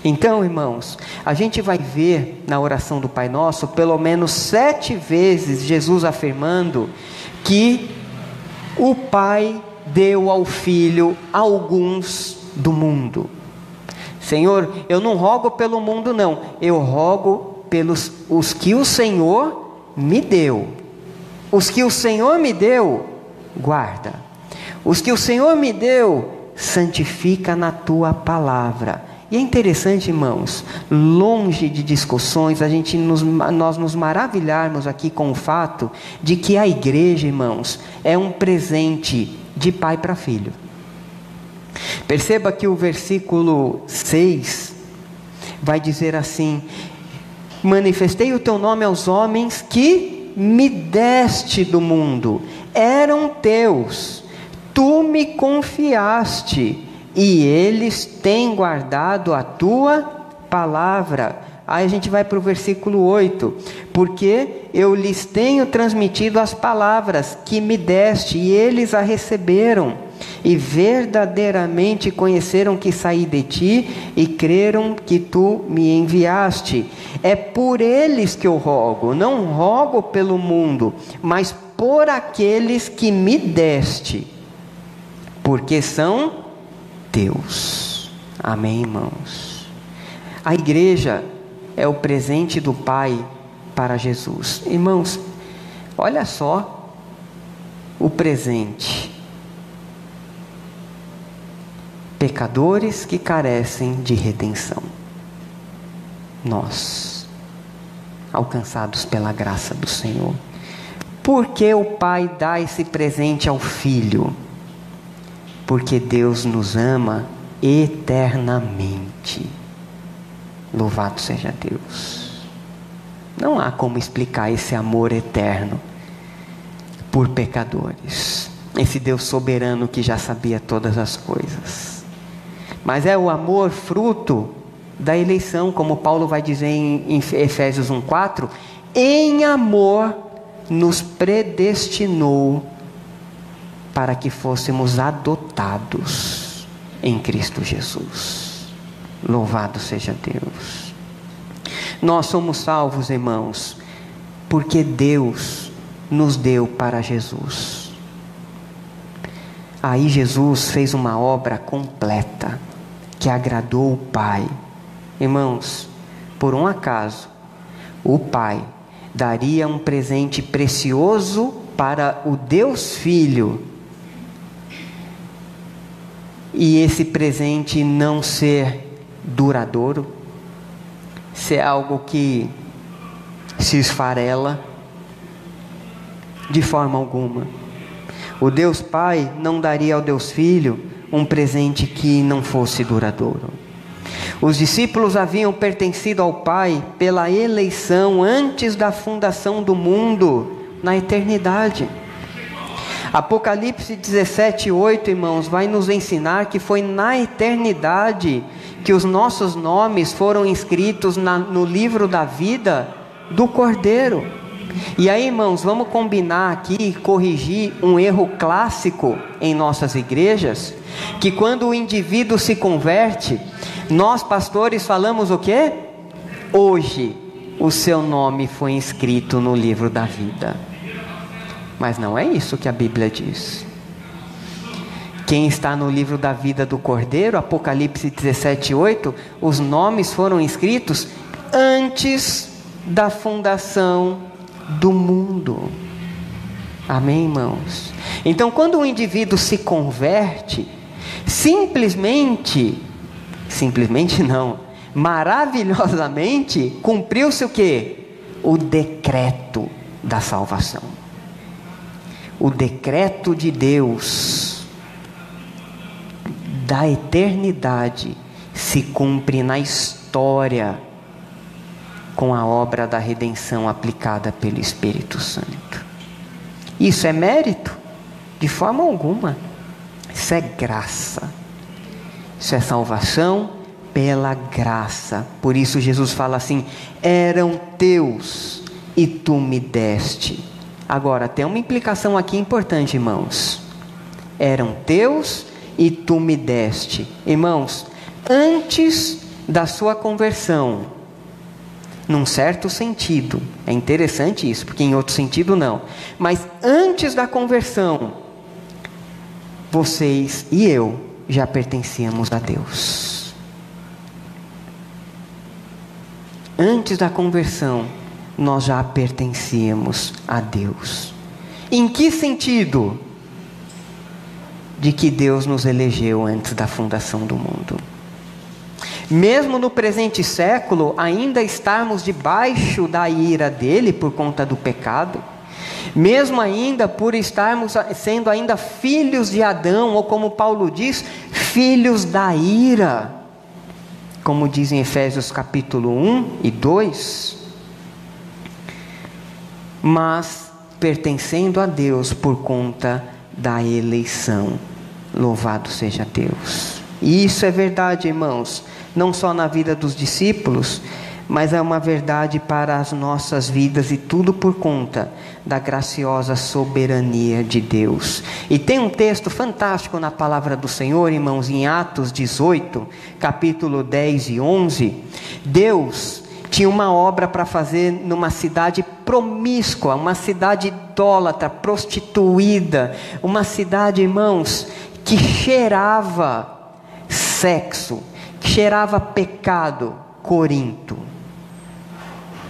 Speaker 1: Então, irmãos, a gente vai ver na oração do Pai Nosso, pelo menos 7 vezes, Jesus afirmando que o Pai deu ao Filho alguns do mundo. Senhor, eu não rogo pelo mundo não, eu rogo pelos os que o Senhor me deu. Os que o Senhor me deu, guarda. Os que o Senhor me deu, santifica na tua palavra. E é interessante, irmãos, longe de discussões, nós nos maravilharmos aqui com o fato de que a igreja, irmãos, é um presente de pai para filho. Perceba que o versículo 6 vai dizer assim: manifestei o teu nome aos homens que me deste do mundo, eram teus, tu me confiaste, e eles têm guardado a tua palavra. Aí a gente vai para o versículo 8: porque eu lhes tenho transmitido as palavras que me deste, e eles a receberam, e verdadeiramente conheceram que saí de ti, e creram que tu me enviaste. É por eles que eu rogo, não rogo pelo mundo, mas por aqueles que me deste, porque são teus. Amém, irmãos? A igreja é o presente do Pai para Jesus. Irmãos, olha só o presente. Pecadores que carecem de redenção. Nós, alcançados pela graça do Senhor. Por que o Pai dá esse presente ao Filho? Porque Deus nos ama eternamente. Louvado seja Deus. Não há como explicar esse amor eterno por pecadores. Esse Deus soberano que já sabia todas as coisas. Mas é o amor fruto da eleição, como Paulo vai dizer em Efésios 1:4, em amor nos predestinou para que fôssemos adotados em Cristo Jesus. Louvado seja Deus. Nós somos salvos, irmãos, porque Deus nos deu para Jesus. Aí Jesus fez uma obra completa, que agradou o Pai. Irmãos, por um acaso, o Pai daria um presente precioso para o Deus Filho, e esse presente não ser duradouro, ser algo que se esfarela? De forma alguma. O Deus Pai não daria ao Deus Filho um presente que não fosse duradouro. Os discípulos haviam pertencido ao Pai pela eleição antes da fundação do mundo, na eternidade. Apocalipse 17:8, irmãos, vai nos ensinar que foi na eternidade que os nossos nomes foram inscritos no livro da vida do Cordeiro. E aí, irmãos, vamos combinar aqui e corrigir um erro clássico em nossas igrejas, que quando o indivíduo se converte, nós pastores falamos o quê? Hoje o seu nome foi inscrito no livro da vida. Mas não é isso que a Bíblia diz. Quem está no livro da vida do Cordeiro, Apocalipse 17:8, os nomes foram inscritos antes da fundação do mundo. Amém, irmãos? Então, quando um indivíduo se converte, simplesmente não, maravilhosamente, cumpriu-se o quê? O decreto da salvação. O decreto de Deus da eternidade se cumpre na história com a obra da redenção aplicada pelo Espírito Santo. Isso é mérito? De forma alguma. Isso é graça. Isso é salvação pela graça. Por isso Jesus fala assim: eram teus e tu me deste. Agora, tem uma implicação aqui importante, irmãos. Eram teus e tu me deste. Irmãos, antes da sua conversão, num certo sentido, é interessante isso, porque em outro sentido não, mas antes da conversão, vocês e eu já pertencíamos a Deus. Antes da conversão, nós já pertencíamos a Deus. Em que sentido? De que Deus nos elegeu antes da fundação do mundo. Mesmo no presente século, ainda estarmos debaixo da ira dele por conta do pecado, mesmo ainda por estarmos sendo ainda filhos de Adão, ou como Paulo diz, filhos da ira, como diz em Efésios capítulo 1 e 2, mas pertencendo a Deus por conta da eleição. Louvado seja Deus. E isso é verdade, irmãos, não só na vida dos discípulos, mas é uma verdade para as nossas vidas, e tudo por conta da graciosa soberania de Deus. E tem um texto fantástico na palavra do Senhor, irmãos, em Atos 18, capítulo 10 e 11. Deus tinha uma obra para fazer numa cidade promíscua, uma cidade idólatra, prostituída, uma cidade, irmãos, que cheirava sexo, que cheirava pecado, Corinto.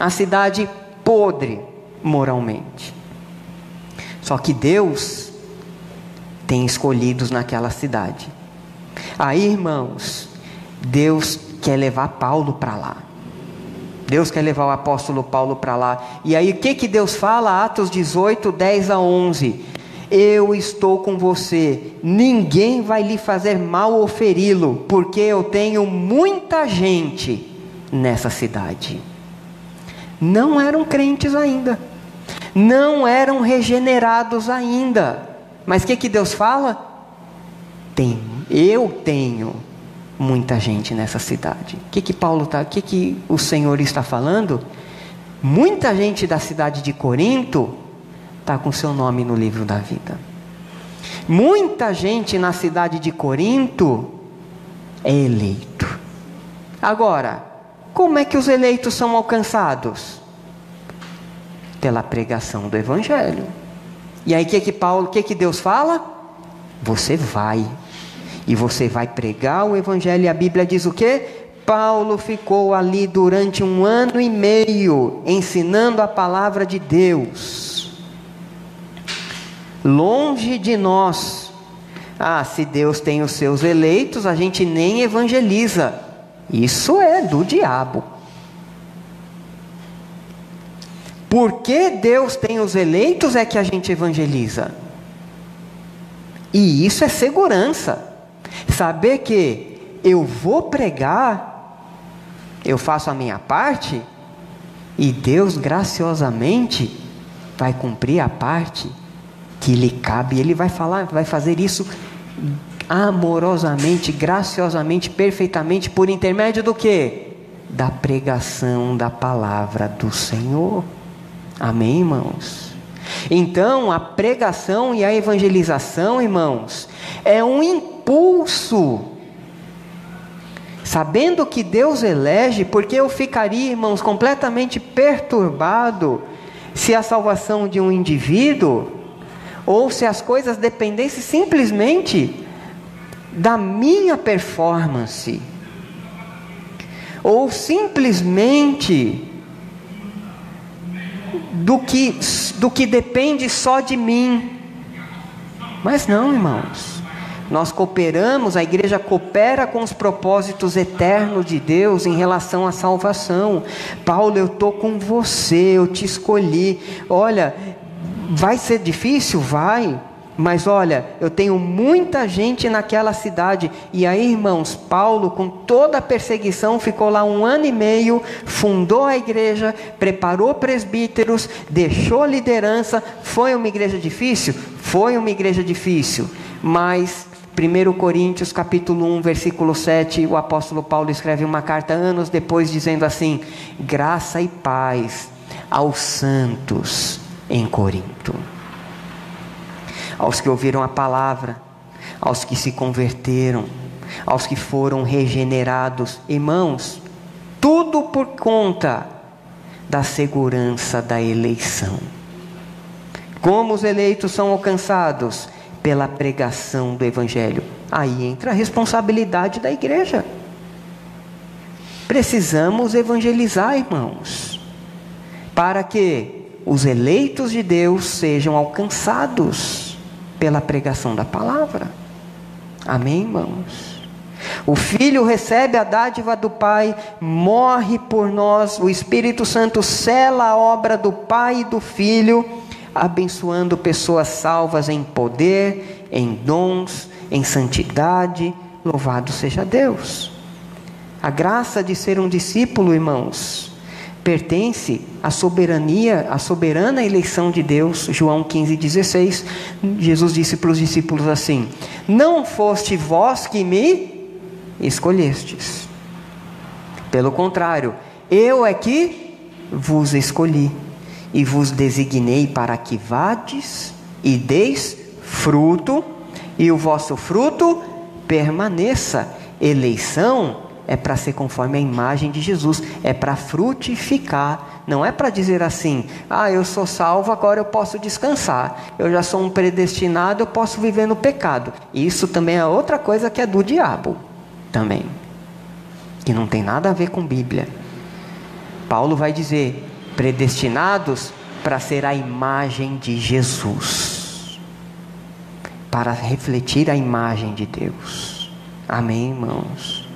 Speaker 1: A cidade podre moralmente. Só que Deus tem escolhidos naquela cidade. Aí, irmãos, Deus quer levar Paulo para lá. Deus quer levar o apóstolo Paulo para lá. E aí o que Deus fala? Atos 18, 10 a 11. Eu estou com você, ninguém vai lhe fazer mal ou feri-lo, porque eu tenho muita gente nessa cidade. Não eram crentes ainda, não eram regenerados ainda, mas o que Deus fala? Eu tenho muita gente nessa cidade. O que o Senhor está falando? Muita gente da cidade de Corinto está com seu nome no livro da vida. Muita gente na cidade de Corinto é eleito. Agora, como é que os eleitos são alcançados? Pela pregação do Evangelho. E aí o que Deus fala? Você vai. E você vai pregar o Evangelho. E a Bíblia diz o quê? Paulo ficou ali durante 1 ano e meio, ensinando a palavra de Deus. Longe de nós. Se Deus tem os seus eleitos, a gente nem evangeliza. Isso é do diabo. Porque Deus tem os eleitos é que a gente evangeliza. E isso é segurança. Saber que eu vou pregar, eu faço a minha parte, e Deus graciosamente vai cumprir a parte que lhe cabe. Ele vai fazer isso amorosamente, graciosamente, perfeitamente, por intermédio do quê? Da pregação da palavra do Senhor. Amém, irmãos? Então, a pregação e a evangelização, irmãos, é um impulso. Sabendo que Deus elege, porque eu ficaria, irmãos, completamente perturbado se a salvação de um indivíduo, ou se as coisas dependessem simplesmente da minha performance, ou simplesmente do que depende só de mim. Mas não, irmãos. Nós cooperamos, a igreja coopera com os propósitos eternos de Deus em relação à salvação. Paulo, eu estou com você, eu te escolhi. Olha, vai ser difícil? Vai. Mas olha, eu tenho muita gente naquela cidade. E aí, irmãos, Paulo, com toda a perseguição, ficou lá 1 ano e meio, fundou a igreja, preparou presbíteros, deixou liderança. Foi uma igreja difícil? Foi uma igreja difícil. Mas 1 Coríntios capítulo 1, versículo 7, o apóstolo Paulo escreve uma carta anos depois, dizendo assim: graça e paz aos santos em Corinto. Aos que ouviram a palavra, aos que se converteram, aos que foram regenerados. Irmãos, tudo por conta da segurança da eleição. Como os eleitos são alcançados? Pela pregação do Evangelho. Aí entra a responsabilidade da igreja. Precisamos evangelizar, irmãos, para que os eleitos de Deus sejam alcançados pela pregação da palavra. Amém, irmãos? O Filho recebe a dádiva do Pai, morre por nós, o Espírito Santo sela a obra do Pai e do Filho, abençoando pessoas salvas em poder, em dons, em santidade. Louvado seja Deus. A graça de ser um discípulo, irmãos, pertence à soberania, à soberana eleição de Deus. João 15,16, Jesus disse para os discípulos assim: não foste vós que me escolhestes, pelo contrário, eu é que vos escolhi e vos designei para que vades e deis fruto, e o vosso fruto permaneça. Eleição é para ser conforme a imagem de Jesus, é para frutificar, não é para dizer assim: eu sou salvo, agora eu posso descansar, eu já sou um predestinado, eu posso viver no pecado. Isso também é outra coisa que é do diabo, também, que não tem nada a ver com Bíblia. Paulo vai dizer: predestinados para ser a imagem de Jesus, para refletir a imagem de Deus. Amém, irmãos?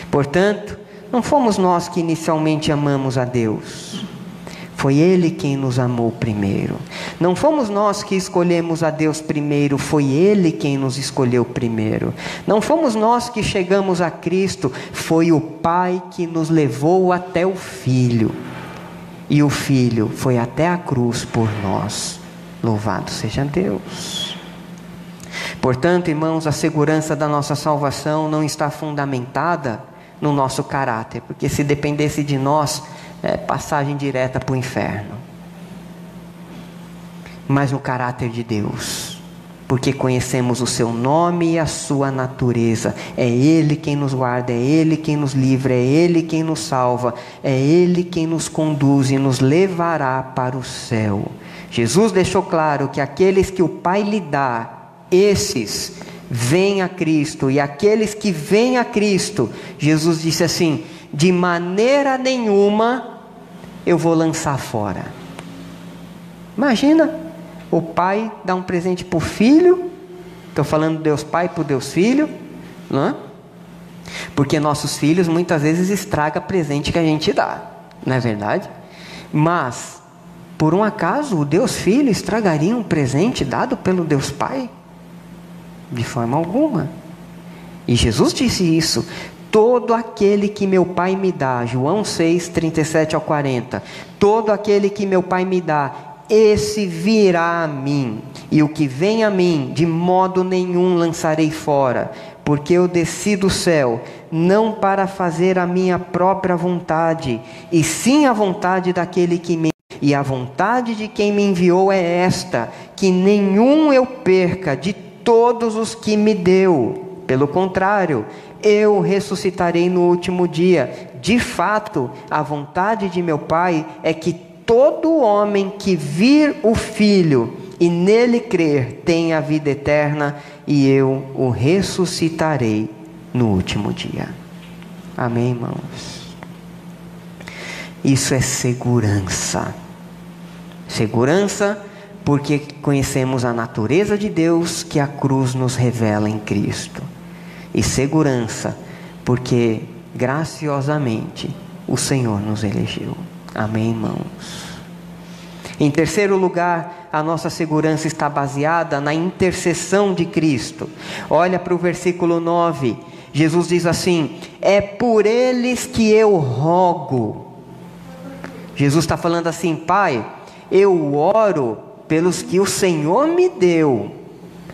Speaker 1: Portanto, não fomos nós que inicialmente amamos a Deus, foi Ele quem nos amou primeiro. Não fomos nós que escolhemos a Deus primeiro, foi Ele quem nos escolheu primeiro. Não fomos nós que chegamos a Cristo, foi o Pai que nos levou até o Filho. E o Filho foi até a cruz por nós. Louvado seja Deus. Portanto, irmãos, a segurança da nossa salvação não está fundamentada no nosso caráter, porque se dependesse de nós, é passagem direta para o inferno. Mas no caráter de Deus, porque conhecemos o seu nome e a sua natureza. É Ele quem nos guarda, é Ele quem nos livra, é Ele quem nos salva, é Ele quem nos conduz e nos levará para o céu. Jesus deixou claro que aqueles que o Pai lhe dá, esses vêm a Cristo, e aqueles que vêm a Cristo, Jesus disse assim: de maneira nenhuma eu vou lançar fora. Imagina, o pai dá um presente para o filho, estou falando Deus Pai para o Deus Filho, não é? Porque nossos filhos muitas vezes estragam presente que a gente dá, não é verdade? Mas, por um acaso, o Deus Filho estragaria um presente dado pelo Deus Pai? De forma alguma. E Jesus disse isso: todo aquele que meu Pai me dá, João 6, 37 ao 40, todo aquele que meu Pai me dá, esse virá a mim, e o que vem a mim, de modo nenhum lançarei fora, porque eu desci do céu, não para fazer a minha própria vontade, e sim a vontade daquele que me... E a vontade de quem me enviou é esta, que nenhum eu perca de todos os que me deu. Pelo contrário, eu ressuscitarei no último dia. De fato, a vontade de meu Pai é que todo homem que vir o Filho e nele crer tenha a vida eterna, e eu o ressuscitarei no último dia. Amém, irmãos? Isso é segurança. Segurança, porque conhecemos a natureza de Deus que a cruz nos revela em Cristo. E segurança, porque graciosamente o Senhor nos elegeu. Amém, irmãos? Em terceiro lugar, a nossa segurança está baseada na intercessão de Cristo. Olha para o versículo 9. Jesus diz assim: é por eles que eu rogo. Jesus está falando assim: Pai, eu oro pelos que o Senhor me deu.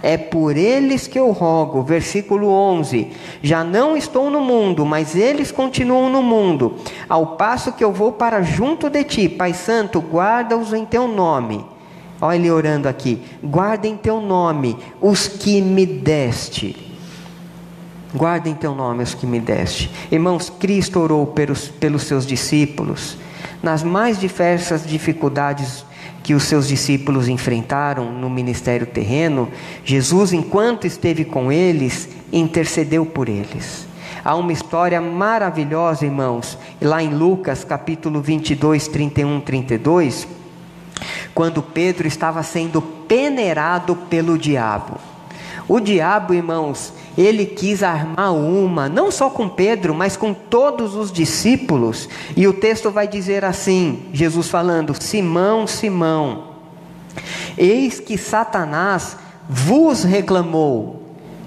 Speaker 1: É por eles que eu rogo. Versículo 11: já não estou no mundo, mas eles continuam no mundo, ao passo que eu vou para junto de ti. Pai Santo, guarda-os em teu nome. Olha ele orando aqui: guarda em teu nome os que me deste. Guarda em teu nome os que me deste. Irmãos, Cristo orou pelos seus discípulos nas mais diversas dificuldades que os seus discípulos enfrentaram no ministério terreno. Jesus, enquanto esteve com eles, intercedeu por eles. Há uma história maravilhosa, irmãos, lá em Lucas capítulo 22, 31, 32, quando Pedro estava sendo peneirado pelo diabo. O diabo, irmãos, ele quis armar uma, não só com Pedro, mas com todos os discípulos. E o texto vai dizer assim, Jesus falando: Simão, Simão, eis que Satanás vos reclamou.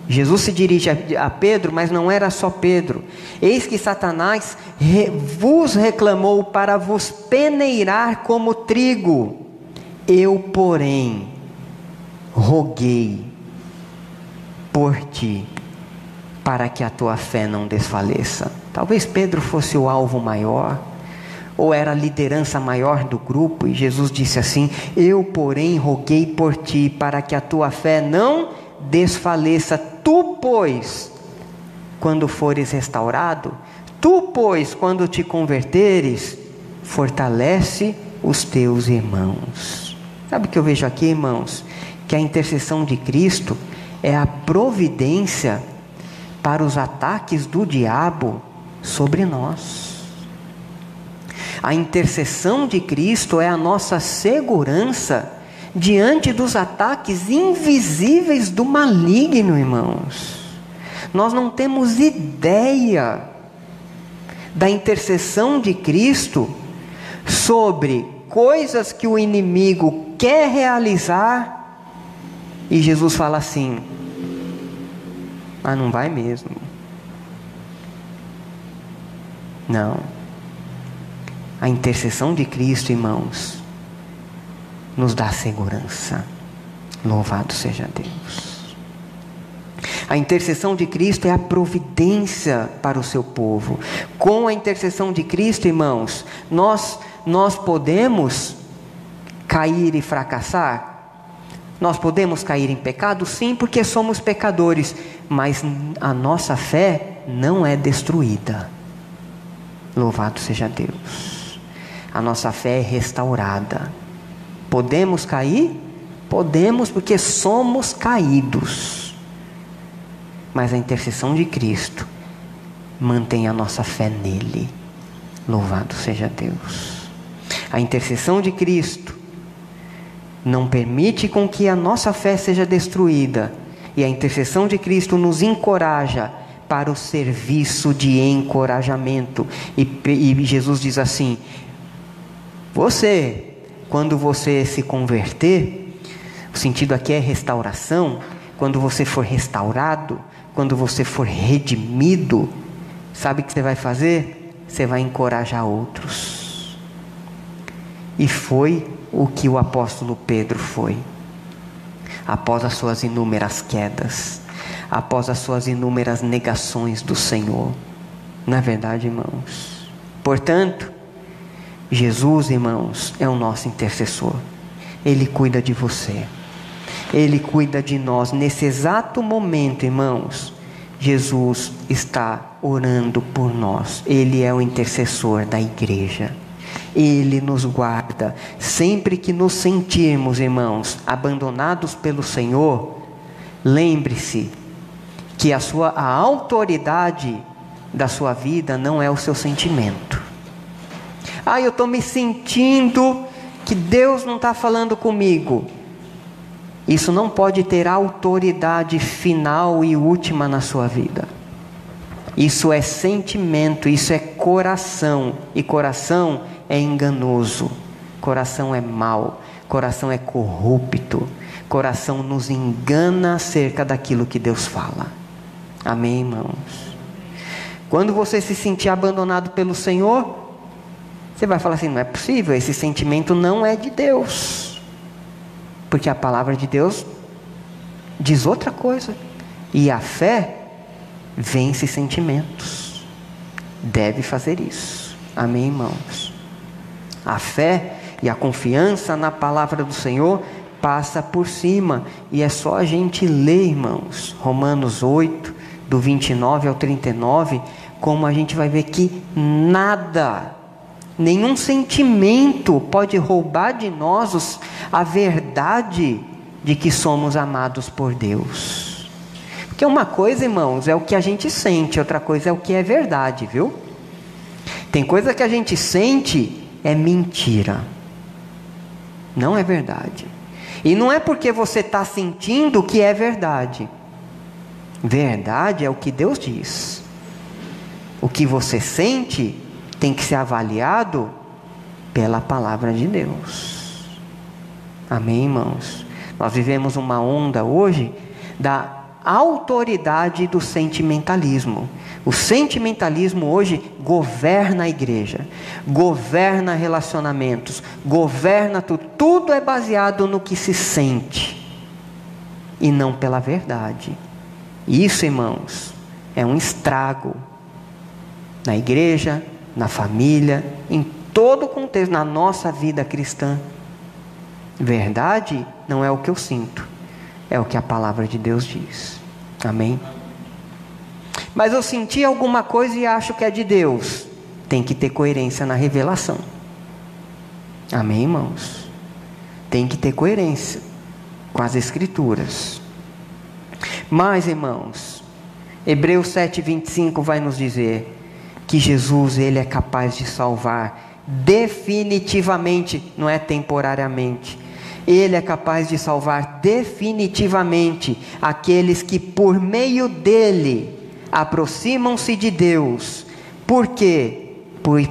Speaker 1: Jesus se dirige a Pedro, mas não era só Pedro. Eis que Satanás vos reclamou para vos peneirar como trigo. Eu, porém, roguei por ti, para que a tua fé não desfaleça. Talvez Pedro fosse o alvo maior, ou era a liderança maior do grupo, e Jesus disse assim: eu, porém, roguei por ti, para que a tua fé não desfaleça. Tu, pois, quando fores restaurado, tu, pois, quando te converteres, fortalece os teus irmãos. Sabe o que eu vejo aqui, irmãos? Que a intercessão de Cristo é a providência para os ataques do diabo sobre nós. A intercessão de Cristo é a nossa segurança diante dos ataques invisíveis do maligno, irmãos. Nós não temos ideia da intercessão de Cristo sobre coisas que o inimigo quer realizar. E Jesus fala assim: mas não vai mesmo. Não. A intercessão de Cristo, irmãos, nos dá segurança. Louvado seja Deus. A intercessão de Cristo é a providência para o seu povo. Com a intercessão de Cristo, irmãos, nós podemos cair e fracassar. Nós podemos cair em pecado? Sim, porque somos pecadores. Mas a nossa fé não é destruída. Louvado seja Deus. A nossa fé é restaurada. Podemos cair? Podemos, porque somos caídos. Mas a intercessão de Cristo mantém a nossa fé nele. Louvado seja Deus. A intercessão de Cristo não permite com que a nossa fé seja destruída. E a intercessão de Cristo nos encoraja para o serviço de encorajamento. E Jesus diz assim: quando você se converter, o sentido aqui é restauração, quando você for restaurado, quando você for redimido, sabe o que você vai fazer? Você vai encorajar outros. E foi o que o apóstolo Pedro foi. Após as suas inúmeras quedas, após as suas inúmeras negações do Senhor. Não é verdade, irmãos? Portanto, Jesus, irmãos, é o nosso intercessor. Ele cuida de você. Ele cuida de nós. Nesse exato momento, irmãos, Jesus está orando por nós. Ele é o intercessor da igreja. Ele nos guarda. Sempre que nos sentirmos, irmãos, abandonados pelo Senhor, lembre-se que a autoridade da sua vida não é o seu sentimento. Eu estou me sentindo que Deus não está falando comigo. Isso não pode ter autoridade final e última na sua vida. Isso é sentimento, isso é coração. E coração é enganoso. Coração é mau. Coração é corrupto. Coração nos engana acerca daquilo que Deus fala. Amém, irmãos? Quando você se sentir abandonado pelo Senhor, você vai falar assim: não é possível, esse sentimento não é de Deus. Porque a palavra de Deus diz outra coisa. E a fé vence sentimentos. Deve fazer isso. Amém, irmãos? A fé e a confiança na palavra do Senhor passa por cima. E é só a gente ler, irmãos, Romanos 8, do 29 ao 39, como a gente vai ver que nada, nenhum sentimento pode roubar de nós a verdade de que somos amados por Deus. Porque uma coisa, irmãos, é o que a gente sente, outra coisa é o que é verdade, viu? Tem coisa que a gente sente é mentira, não é verdade. E não é porque você está sentindo que é verdade. Verdade é o que Deus diz. O que você sente tem que ser avaliado pela palavra de Deus. Amém, irmãos? Nós vivemos uma onda hoje da autoridade do sentimentalismo. O sentimentalismo hoje governa a igreja, governa relacionamentos, governa tudo. Tudo é baseado no que se sente e não pela verdade. Isso, irmãos, é um estrago na igreja, na família, em todo o contexto, na nossa vida cristã. Verdade não é o que eu sinto, é o que a palavra de Deus diz. Amém? Mas eu senti alguma coisa e acho que é de Deus. Tem que ter coerência na revelação. Amém, irmãos? Tem que ter coerência com as Escrituras. Mas, irmãos, Hebreus 7:25 vai nos dizer que Jesus, Ele é capaz de salvar definitivamente, não é temporariamente. Ele é capaz de salvar definitivamente aqueles que por meio dele aproximam-se de Deus. Por quê?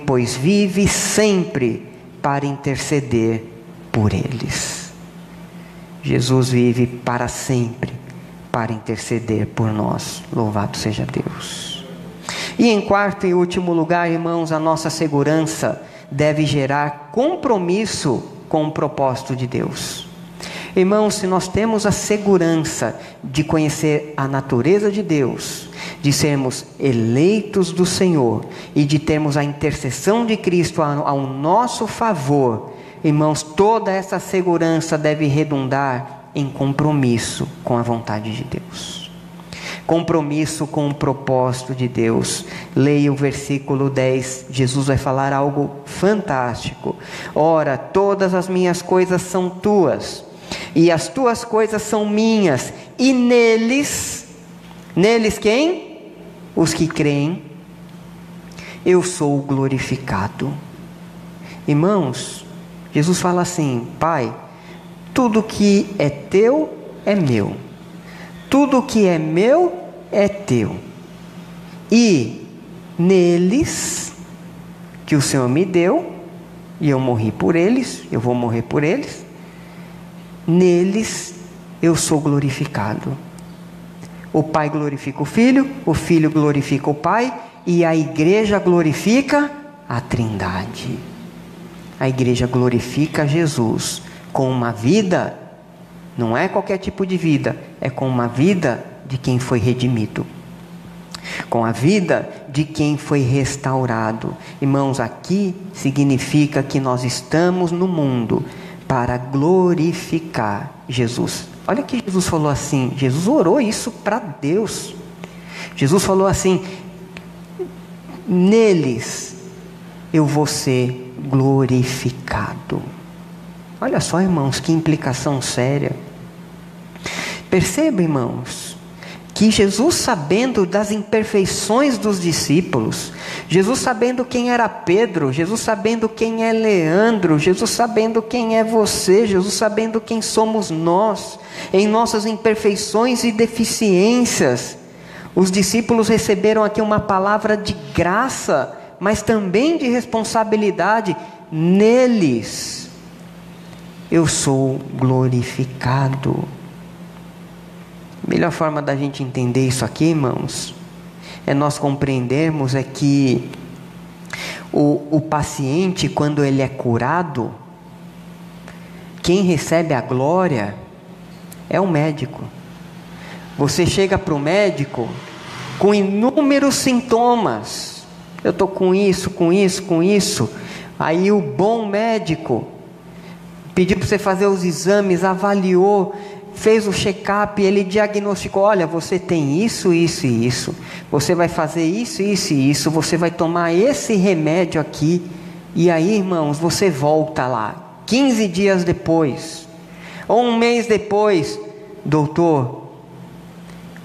Speaker 1: Pois vive sempre para interceder por eles. Jesus vive para sempre para interceder por nós. Louvado seja Deus. E em quarto e último lugar, irmãos, a nossa segurança deve gerar compromisso com o propósito de Deus. Irmãos, se nós temos a segurança de conhecer a natureza de Deus, de sermos eleitos do Senhor e de termos a intercessão de Cristo ao nosso favor, irmãos, toda essa segurança deve redundar em compromisso com a vontade de Deus, compromisso com o propósito de Deus. Leia o versículo 10, Jesus vai falar algo fantástico. Ora, todas as minhas coisas são tuas, e as tuas coisas são minhas, e neles quem? Os que creem, eu sou glorificado. Irmãos, Jesus fala assim: Pai, tudo que é teu é meu, tudo que é meu é teu, e neles que o Senhor me deu, e eu morri por eles, eu vou morrer por eles, neles eu sou glorificado. O Pai glorifica o Filho glorifica o Pai, e a igreja glorifica a Trindade. A igreja glorifica Jesus com uma vida, não é qualquer tipo de vida, é com uma vida de quem foi redimido, com a vida de quem foi restaurado. Irmãos, aqui significa que nós estamos no mundo para glorificar Jesus. Olha que Jesus falou assim, Jesus orou isso para Deus. Jesus falou assim: neles eu vou ser glorificado. Olha só, irmãos, que implicação séria. Perceba, irmãos, que Jesus, sabendo das imperfeições dos discípulos, Jesus sabendo quem era Pedro, Jesus sabendo quem é Leandro, Jesus sabendo quem é você, Jesus sabendo quem somos nós, em nossas imperfeições e deficiências, os discípulos receberam aqui uma palavra de graça, mas também de responsabilidade. Neles eu sou glorificado. A melhor forma da gente entender isso aqui, irmãos, é nós compreendermos que o paciente, quando ele é curado, quem recebe a glória é o médico. Você chega para o médico com inúmeros sintomas. Eu estou com isso, com isso, com isso. Aí o bom médico pediu para você fazer os exames, avaliou, fez o check-up, ele diagnosticou: olha, você tem isso, isso e isso, você vai fazer isso, isso e isso, você vai tomar esse remédio aqui. E aí, irmãos, você volta lá 15 dias depois, ou um mês depois: doutor,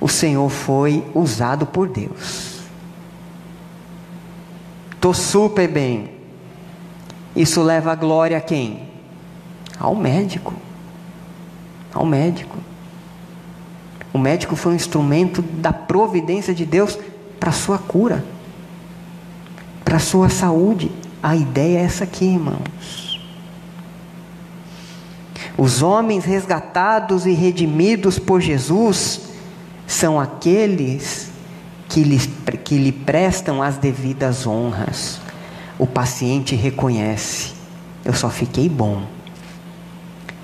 Speaker 1: o senhor foi usado por Deus, estou super bem. Isso leva a glória a quem? Ao médico. Ao médico. O médico foi um instrumento da providência de Deus para a sua cura, para a sua saúde. A ideia é essa aqui, irmãos. Os homens resgatados e redimidos por Jesus são aqueles que lhe prestam as devidas honras. O paciente reconhece: eu só fiquei bom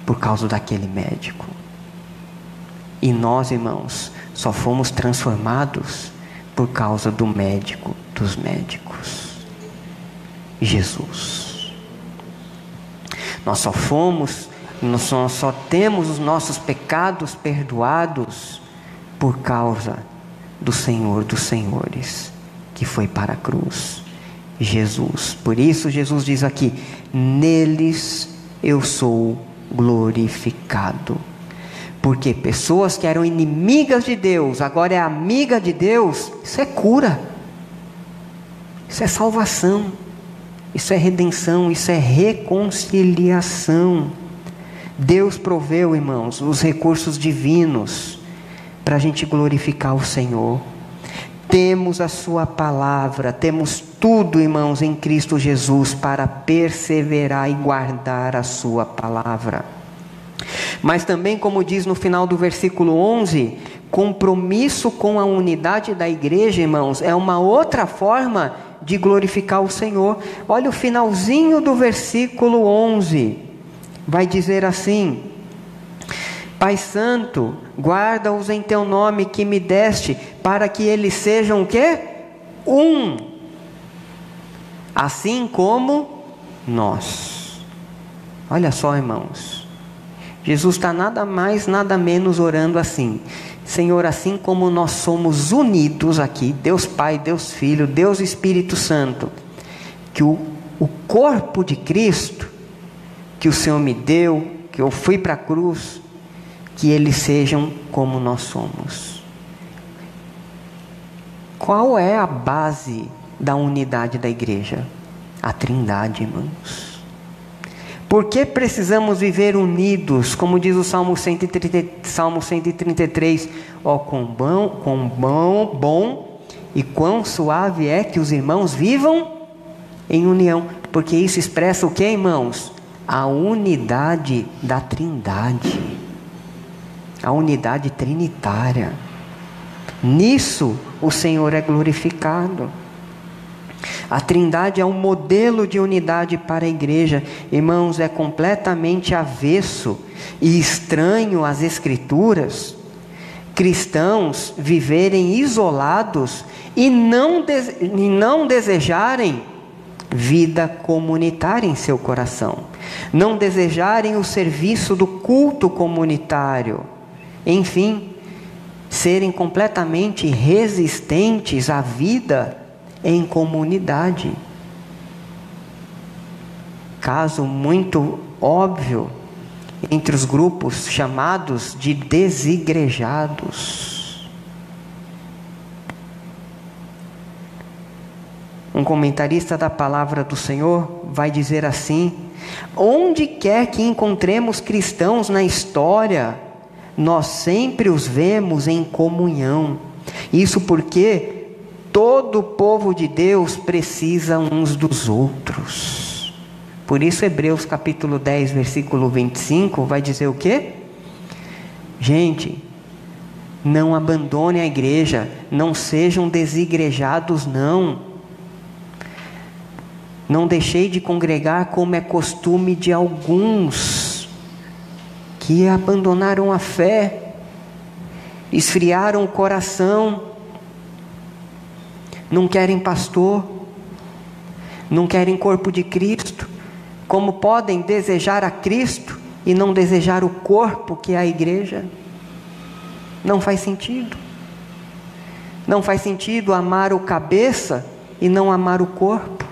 Speaker 1: por causa daquele médico. E nós, irmãos, só fomos transformados por causa do médico dos médicos, Jesus. Nós só temos os nossos pecados perdoados por causa do Senhor dos Senhores, que foi para a cruz, Jesus. Por isso Jesus diz aqui: neles eu sou glorificado. Porque pessoas que eram inimigas de Deus, agora é amiga de Deus. Isso é cura, isso é salvação, isso é redenção, isso é reconciliação. Deus proveu, irmãos, os recursos divinos para a gente glorificar o Senhor. Temos a sua palavra, temos tudo, irmãos, em Cristo Jesus para perseverar e guardar a sua palavra. Mas também, como diz no final do versículo 11, compromisso com a unidade da igreja, irmãos, é uma outra forma de glorificar o Senhor. Olha o finalzinho do versículo 11, vai dizer assim: Pai Santo, guarda-os em teu nome que me deste, para que eles sejam o quê? Um, assim como nós. Olha só, irmãos, Jesus está nada mais, nada menos orando assim: Senhor, assim como nós somos unidos aqui, Deus Pai, Deus Filho, Deus Espírito Santo, que o corpo de Cristo, que o Senhor me deu, que eu fui para a cruz, que eles sejam como nós somos. Qual é a base da unidade da igreja? A Trindade, irmãos. Por que precisamos viver unidos? Como diz o Salmo 133, ó, quão bom e quão suave é que os irmãos vivam em união. Porque isso expressa o que, irmãos? A unidade da Trindade, a unidade trinitária. Nisso o Senhor é glorificado. A Trindade é um modelo de unidade para a igreja. Irmãos, é completamente avesso e estranho às Escrituras cristãos viverem isolados e não desejarem vida comunitária em seu coração, não desejarem o serviço do culto comunitário, enfim, serem completamente resistentes à vida em comunidade. Caso muito óbvio entre os grupos chamados de desigrejados. Um comentarista da palavra do Senhor vai dizer assim: onde quer que encontremos cristãos na história, nós sempre os vemos em comunhão. Isso porque todo o povo de Deus precisa uns dos outros. Por isso Hebreus capítulo 10, versículo 25 vai dizer o quê? Gente, não abandone a igreja, não sejam desigrejados não. Não deixei de congregar como é costume de alguns que abandonaram a fé, esfriaram o coração, não querem pastor, não querem corpo de Cristo. Como podem desejar a Cristo e não desejar o corpo que é a igreja? Não faz sentido. Não faz sentido amar o cabeça e não amar o corpo,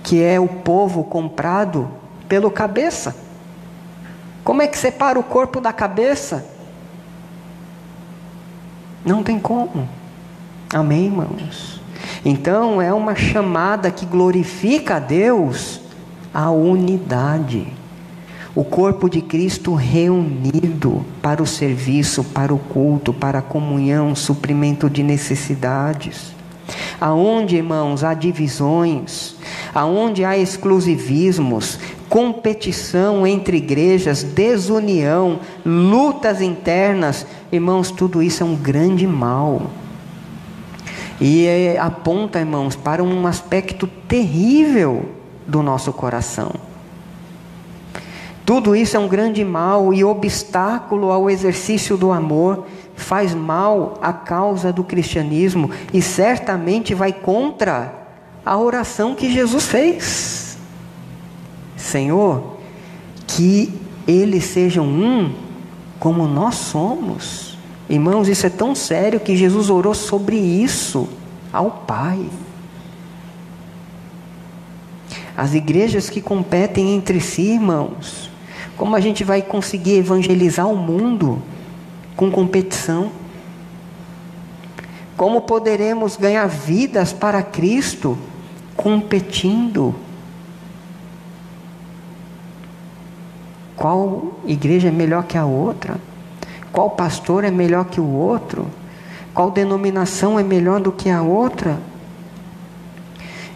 Speaker 1: que é o povo comprado pelo cabeça. Como é que separa o corpo da cabeça? Não tem como. Amém, irmãos? Então é uma chamada que glorifica a Deus, a unidade. O corpo de Cristo reunido para o serviço, para o culto, para a comunhão, suprimento de necessidades. Aonde, irmãos, há divisões, aonde há exclusivismos, competição entre igrejas, desunião, lutas internas, irmãos, tudo isso é um grande mal. E aponta, irmãos, para um aspecto terrível do nosso coração. Tudo isso é um grande mal e obstáculo ao exercício do amor, faz mal à causa do cristianismo e certamente vai contra a oração que Jesus fez. Senhor, que eles sejam um como nós somos. Irmãos, isso é tão sério que Jesus orou sobre isso ao Pai. As igrejas que competem entre si, irmãos, como a gente vai conseguir evangelizar o mundo com competição? Como poderemos ganhar vidas para Cristo competindo? Qual igreja é melhor que a outra? Qual pastor é melhor que o outro? Qual denominação é melhor do que a outra?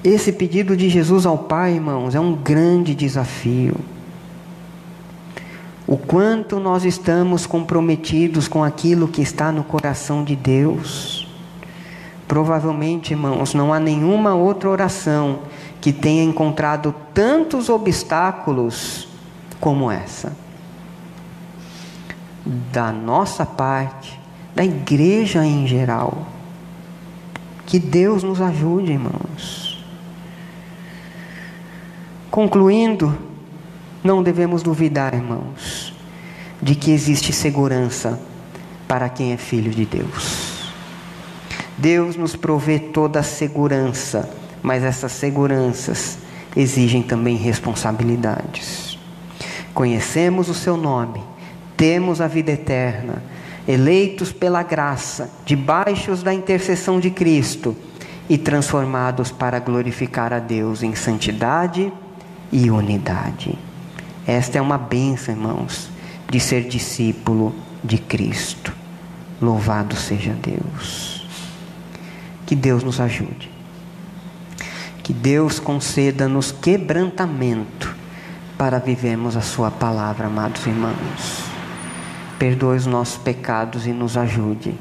Speaker 1: Esse pedido de Jesus ao Pai, irmãos, é um grande desafio. O quanto nós estamos comprometidos com aquilo que está no coração de Deus. Provavelmente, irmãos, não há nenhuma outra oração que tenha encontrado tantos obstáculos como essa. Da nossa parte, da igreja em geral. Que Deus nos ajude, irmãos. Concluindo, não devemos duvidar, irmãos, de que existe segurança para quem é filho de Deus. Deus nos provê toda a segurança, mas essas seguranças exigem também responsabilidades. Conhecemos o seu nome, temos a vida eterna, eleitos pela graça, debaixo da intercessão de Cristo e transformados para glorificar a Deus em santidade e unidade. Esta é uma bênção, irmãos, de ser discípulo de Cristo. Louvado seja Deus. Que Deus nos ajude. Que Deus conceda-nos quebrantamento para vivermos a sua palavra, amados irmãos. Perdoe os nossos pecados e nos ajude,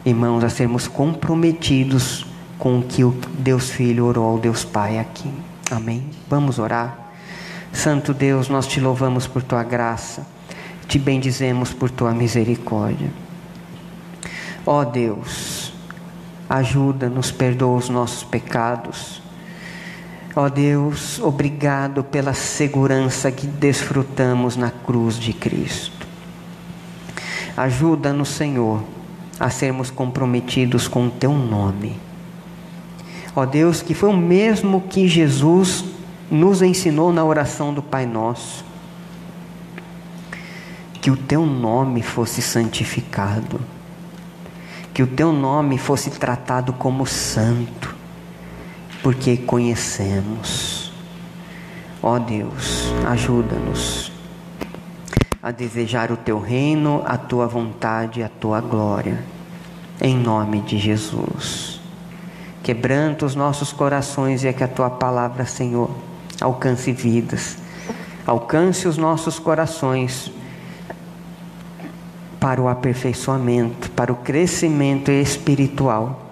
Speaker 1: irmãos, a sermos comprometidos com o que o Deus Filho orou ao Deus Pai aqui. Amém? Vamos orar. Santo Deus, nós te louvamos por tua graça, te bendizemos por tua misericórdia. Ó Deus, ajuda-nos, perdoa os nossos pecados. Ó Deus, obrigado pela segurança que desfrutamos na cruz de Cristo. Ajuda-nos, Senhor, a sermos comprometidos com o teu nome. Ó Deus, que foi o mesmo que Jesus nos ensinou na oração do Pai Nosso. Que o teu nome fosse santificado, que o teu nome fosse tratado como santo, porque conhecemos. Ó Deus, ajuda-nos a desejar o Teu reino, a Tua vontade, a Tua glória, em nome de Jesus. Quebranta os nossos corações e que a Tua palavra, Senhor, alcance vidas, alcance os nossos corações para o aperfeiçoamento, para o crescimento espiritual,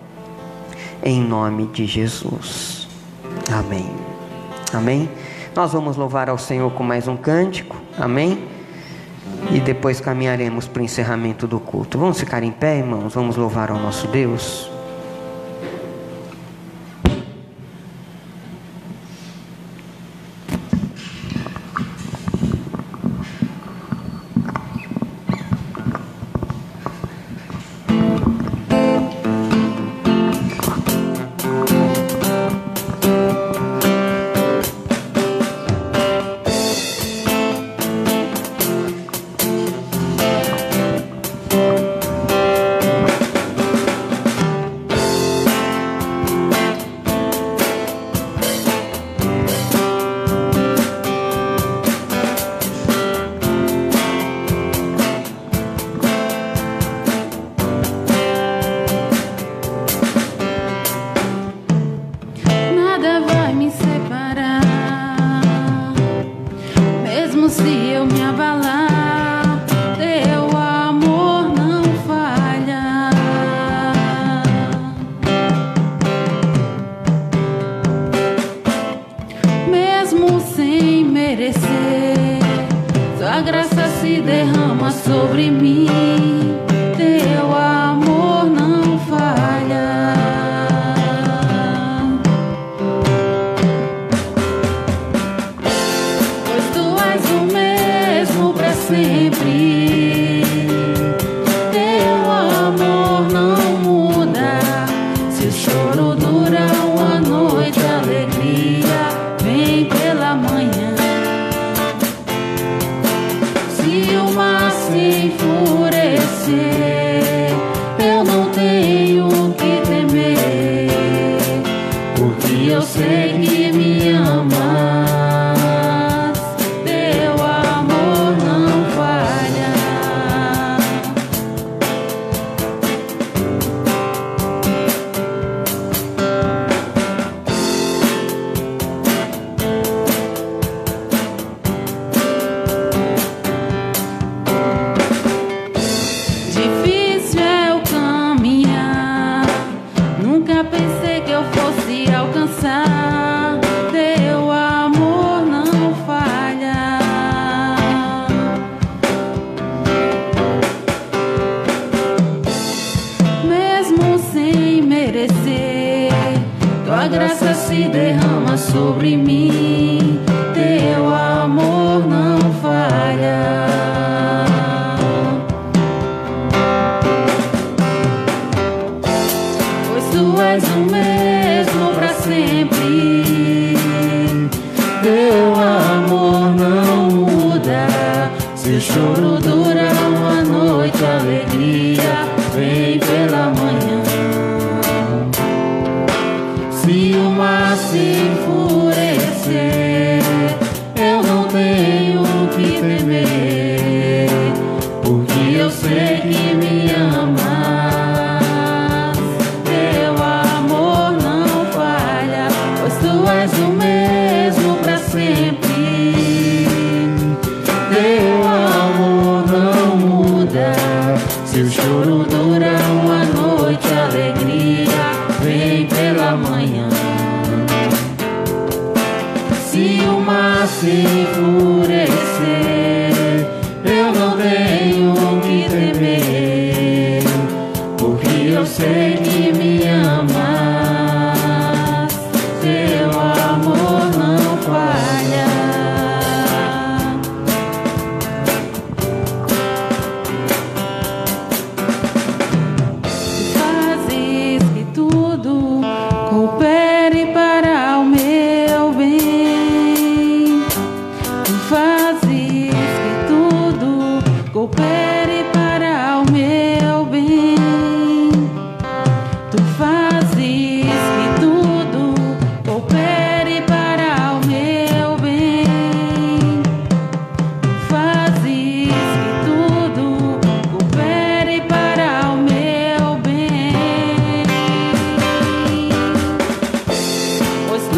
Speaker 1: em nome de Jesus. Amém. Amém. Nós vamos louvar ao Senhor com mais um cântico. Amém. E depois caminharemos para o encerramento do culto. Vamos ficar em pé, irmãos? Vamos louvar ao nosso Deus.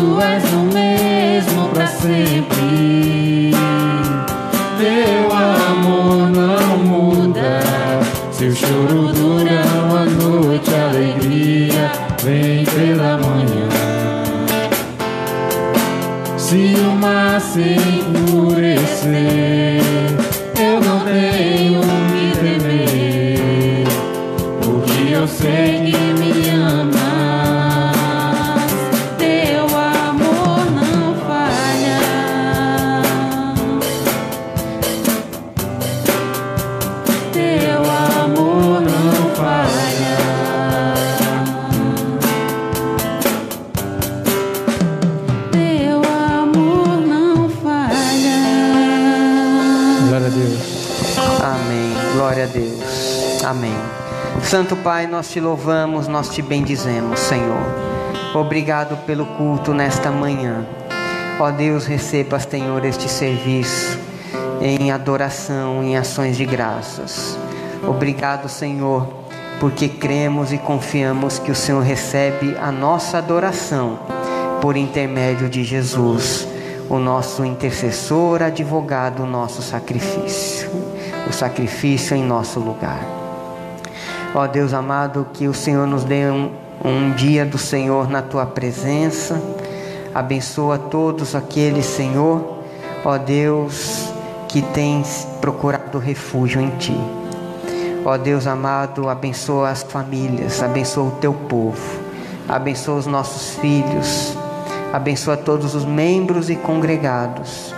Speaker 3: Tu és o mesmo pra sempre. Teu amor não muda. Seu choro dura uma noite, a alegria vem pela manhã. Se o mar se enfurecer, eu não tenho que temer, porque eu sei que me amas. Teu amor não falha. Teu amor não falha. Teu amor não falha.
Speaker 4: Glória a Deus.
Speaker 1: Amém. Glória a Deus. Amém. Santo Pai, nós te louvamos, nós te bendizemos, Senhor. Obrigado pelo culto nesta manhã. Ó Deus, receba, Senhor, este serviço em adoração, em ações de graças. Obrigado, Senhor, porque cremos e confiamos que o Senhor recebe a nossa adoração por intermédio de Jesus, o nosso intercessor, advogado, o nosso sacrifício, o sacrifício em nosso lugar. Ó Deus amado, que o Senhor nos dê um dia do Senhor na Tua presença. Abençoa todos aqueles, Senhor, ó Deus, que tens procurado refúgio em Ti. Ó Deus amado, abençoa as famílias, abençoa o Teu povo, abençoa os nossos filhos, abençoa todos os membros e congregados.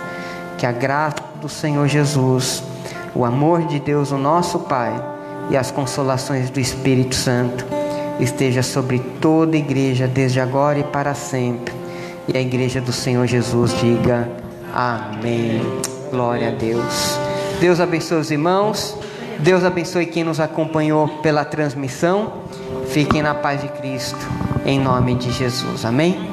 Speaker 1: Que a graça do Senhor Jesus, o amor de Deus, o nosso Pai, e as consolações do Espírito Santo esteja sobre toda a igreja, desde agora e para sempre. E a igreja do Senhor Jesus diga amém. Glória a Deus. Deus abençoe os irmãos. Deus abençoe quem nos acompanhou pela transmissão. Fiquem na paz de Cristo, em nome de Jesus. Amém.